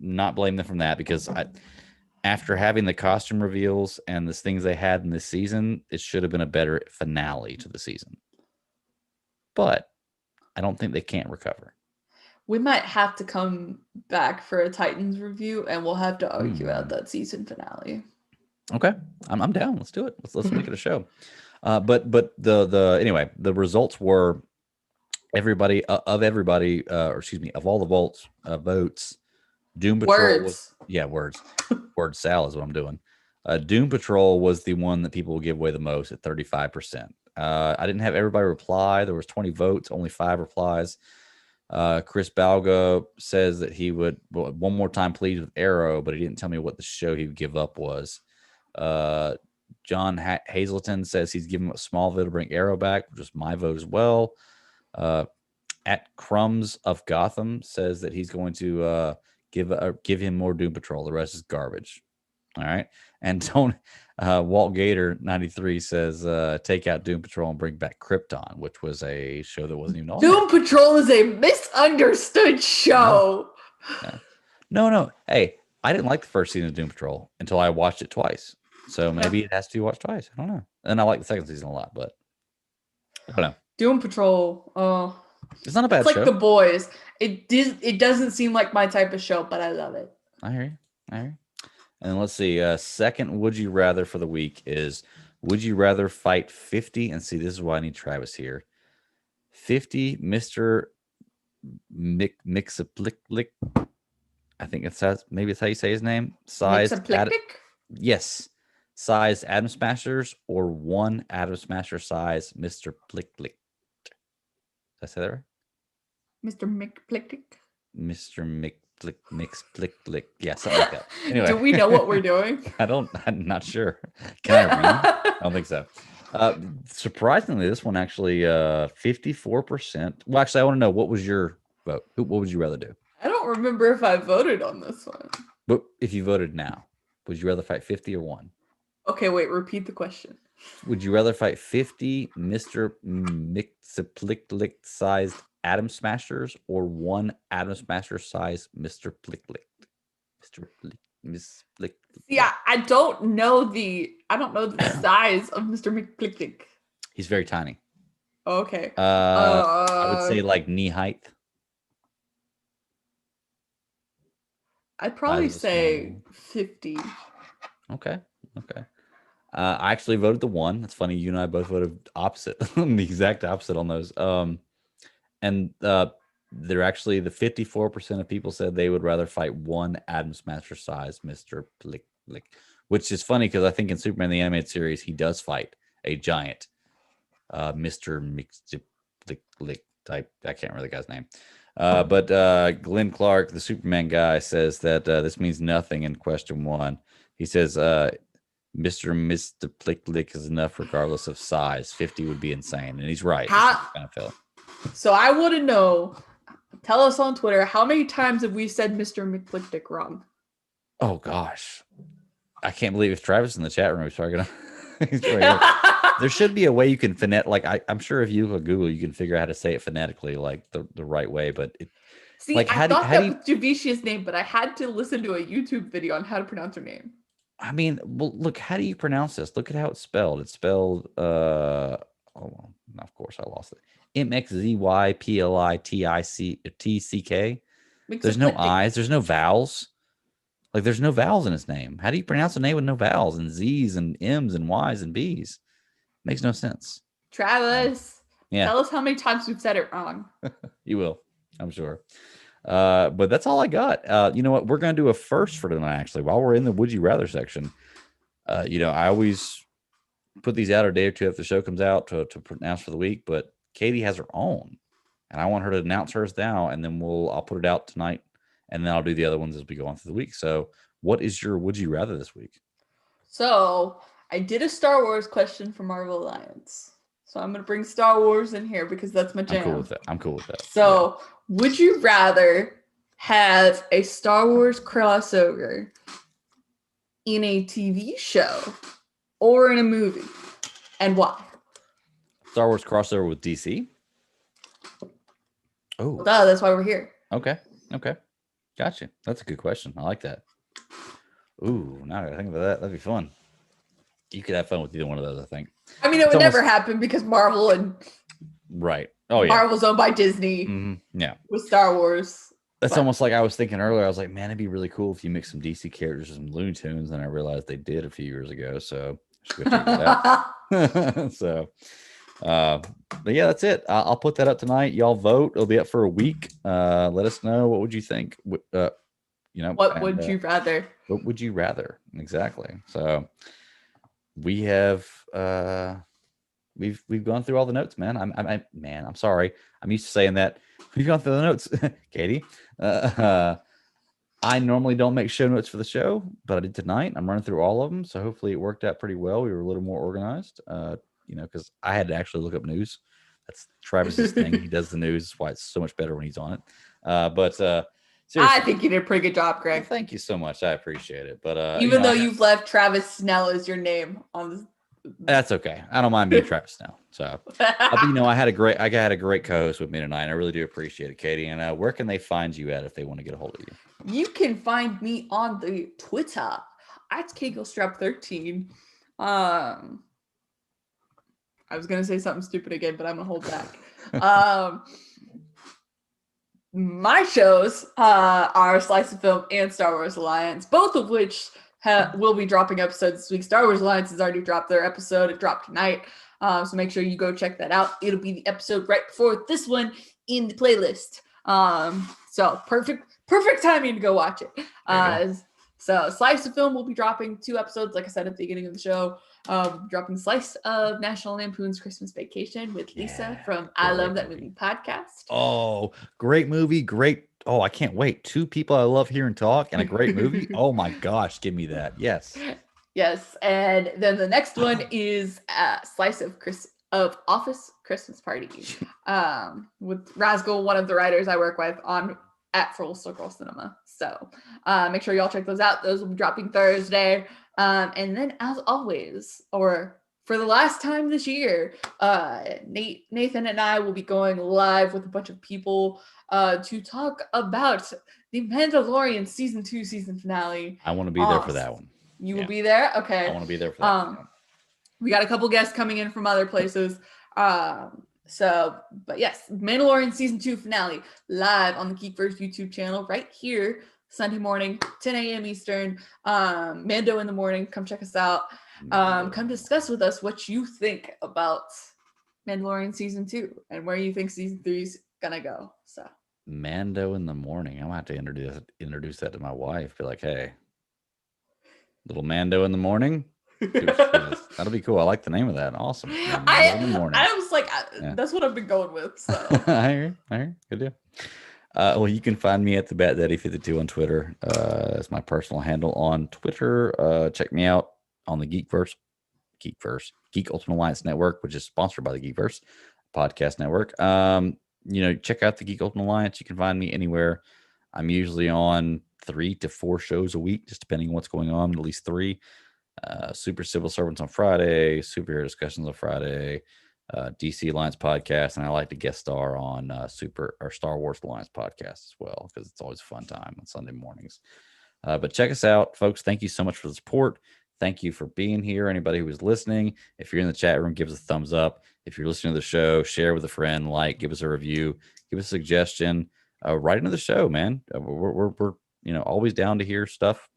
not blame them from that because after having the costume reveals and the things they had in this season, it should have been a better finale to the season. But I don't think they can't recover. We might have to come back for a Titans review, and we'll have to argue out that season finale. Okay, I'm down. Let's do it. Let's make it a show. But the anyway, the results were everybody of all the votes, Doom Patrol was word salad is what I'm doing. Doom Patrol was the one that people will give away the most at 35%. I didn't have everybody reply. There was 20 votes, only 5 replies. Chris Balga says that he would one more time plead with Arrow, but he didn't tell me what the show he would give up was. John Hazelton says he's giving up Smallville to bring Arrow back, which is my vote as well. At Crumbs of Gotham says that he's going to give him more Doom Patrol. The rest is garbage. All right. And Walt Gator 93 says take out Doom Patrol and bring back Krypton, which was a show that wasn't even on. Doom Patrol is a misunderstood show. No. Hey, I didn't like the first season of Doom Patrol until I watched it twice. So maybe it has to be watched twice. I don't know. And I like the second season a lot, but I don't know. Doom Patrol. It's not a bad show. It's like The Boys. It doesn't seem like my type of show, but I love it. I hear you. And let's see. Second would you rather for the week is would you rather fight 50? And see, this is why I need Travis here. 50 Mr. Mixaplick. I think maybe it's how you say his name. Size. Yes. Size Atom Smashers or 1 Atom Smasher size Mr. Plick. Did I say that right? Mr. McPlick. Mr. McPlick. Yeah, something like that. Anyway. Do we know what we're doing? I'm not sure. Can I read? I don't think so. Surprisingly, this one actually 54%. Well, actually, I want to know, what was your vote? What would you rather do? I don't remember if I voted on this one. But if you voted now, would you rather fight 50 or 1? Okay, wait, repeat the question. Would you rather fight 50 Mr. Mixaplick sized Atom Smashers or 1 Atom Smasher size Mr. Plick? Miss Plick. Yeah, I don't know the size of Mr. McPlick. He's very tiny. Okay. I would say like knee height. I'd probably say 50. Okay. I actually voted the 1. That's funny. You and I both voted opposite, the exact opposite on those. And they're actually the 54% of people said they would rather fight 1 Atom Smasher size Mr. Plick, which is funny because I think in Superman the Animated Series he does fight a giant Mr. Plick type. I can't remember the guy's name. But Glenn Clark, the Superman guy, says that this means nothing in question 1. He says Mr. Plick is enough regardless of size. 50 would be insane. And he's right. So I want to know, tell us on Twitter, how many times have we said Mr. McPlick wrong? Oh, gosh. I can't believe if Travis in the chat room is talking. There should be a way you can I'm sure if you Google, you can figure out how to say it phonetically, like the right way. But I thought that was Javicia's name, but I had to listen to a YouTube video on how to pronounce her name. I mean, well, look, how do you pronounce this? Look at how it's spelled. It's spelled, of course I lost it. MXZYPLITICK. There's no I's. There's no vowels. Like, there's no vowels in his name. How do you pronounce a name with no vowels and Z's and M's and Y's and B's? Makes no sense. Travis, tell us how many times we've said it wrong. You will, I'm sure. But that's all I got. You know what? We're going to do a first for tonight, actually, while we're in the Would You Rather section. I always put these out a day or two after the show comes out to pronounce for the week, but Katie has her own, and I want her to announce hers now, and then I'll put it out tonight, and then I'll do the other ones as we go on through the week. So what is your Would You Rather this week? So I did a Star Wars question for Marvel Alliance. So I'm going to bring Star Wars in here because that's my jam. I'm cool with that. So would you rather have a Star Wars crossover in a TV show or in a movie? And why? Star Wars crossover with DC? Oh. That's why we're here. Okay. Gotcha. That's a good question. I like that. Ooh, now I gotta think about that. That'd be fun. You could have fun with either one of those, I think. I mean, it would never happen because Marvel and... Right. Oh yeah. Marvel's owned by Disney. Yeah. With Star Wars. That's almost like I was thinking earlier. I was like, man, it'd be really cool if you mix some DC characters and some Looney Tunes. And I realized they did a few years ago. So I should go check that out. So, but yeah, that's it. I'll put that up tonight. Y'all vote. It'll be up for a week. Let us know. What would you think? What would you rather? What would you rather? Exactly. So we have, we've gone through all the notes, man. I'm sorry. I'm used to saying that. We've gone through the notes, Katie. I normally don't make show notes for the show, but I did tonight. I'm running through all of them, so hopefully it worked out pretty well. We were a little more organized, because I had to actually look up news. That's Travis's thing. He does the news. That's why it's so much better when he's on it. But seriously, I think you did a pretty good job, Greg. Well, thank you so much. I appreciate it. But even though you've left Travis Snell as your name on this. That's okay. I don't mind being Travis now. So, I had a great co-host with me tonight. And I really do appreciate it, Katie. And where can they find you at if they want to get a hold of you? You can find me on the Twitter at KegelStrap13. I was gonna say something stupid again, but I'm gonna hold back. My shows are Slice of Film and Star Wars Alliance, both of which will be dropping episodes this week. Star Wars Alliance has already dropped their episode. It dropped tonight. So make sure you go check that out. It'll be the episode right before this one in the playlist. So perfect timing to go watch it. So Slice of Film will be dropping 2 episodes, like I said at the beginning of the show. Dropping Slice of National Lampoon's Christmas Vacation with Lisa from I Love That Movie podcast. Oh, great movie. Great. Oh, I can't wait. 2 people I love hearing talk and a great movie. Oh my gosh, give me that. Yes. Yes. And then the next one is Slice of Office Christmas Party with Rascal, one of the writers I work with at Full Circle Cinema. So make sure y'all check those out. Those will be dropping Thursday. And then as always, or for the last time this year, Nathan and I will be going live with a bunch of people to talk about the Mandalorian season 2 season finale. I want to be there for that one. You will be there? Okay. I want to be there for that one. We got a couple guests coming in from other places. But yes, Mandalorian season 2 finale live on the Geekverse YouTube channel right here Sunday morning, 10 a.m. Eastern. Mando in the morning. Come check us out. Come discuss with us what you think about Mandalorian season 2 and where you think season 3 is gonna go. So Mando in the morning. I'm gonna have to introduce that to my wife. Be like, hey, little Mando in the morning. That'll be cool. I like the name of that. Awesome. I was like, that's what I've been going with. So I hear. Good deal. Well, you can find me at the BatDaddy52 on Twitter. That's my personal handle on Twitter. Check me out on the Geek Ultimate Alliance Network, which is sponsored by the Geekverse Podcast Network. Check out the Geek Ultimate Alliance. You can find me anywhere. I'm usually on 3 to 4 shows a week, just depending on what's going on. At least 3. Super Civil Servants on Friday, Superhero Discussions on Friday, DC Alliance podcast, and I like to guest star on Star Wars Alliance podcast as well, because it's always a fun time on Sunday mornings. But check us out, folks. Thank you so much for the support. Thank you for being here. Anybody who is listening, if you're in the chat room, give us a thumbs up. If you're listening to the show, share with a friend, give us a review, give us a suggestion, write into the show, man. We're always down to hear stuff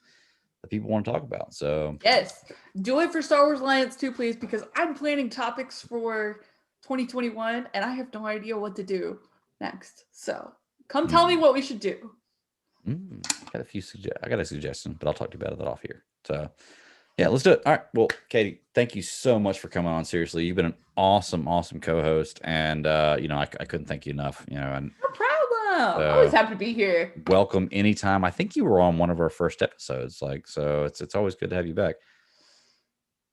that people want to talk about. So yes, do it for Star Wars Alliance too, please, because I'm planning topics for 2021 and I have no idea what to do next. So come tell me what we should do. I got a suggestion, but I'll talk to you about that off here. So yeah, let's do it. All right. Well, Katie, thank you so much for coming on. Seriously, you've been an awesome co-host, and I couldn't thank you enough. And no problem. Always happy to be here. Welcome anytime. I think you were on one of our first episodes. So it's always good to have you back.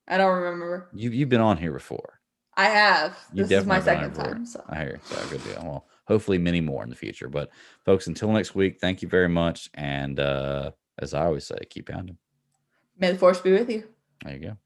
I don't remember. You've been on here before. I have. This is my second time. So. I hear. So good deal. Well, hopefully many more in the future. But folks, until next week, thank you very much. And as I always say, keep pounding. May the force be with you. There you go.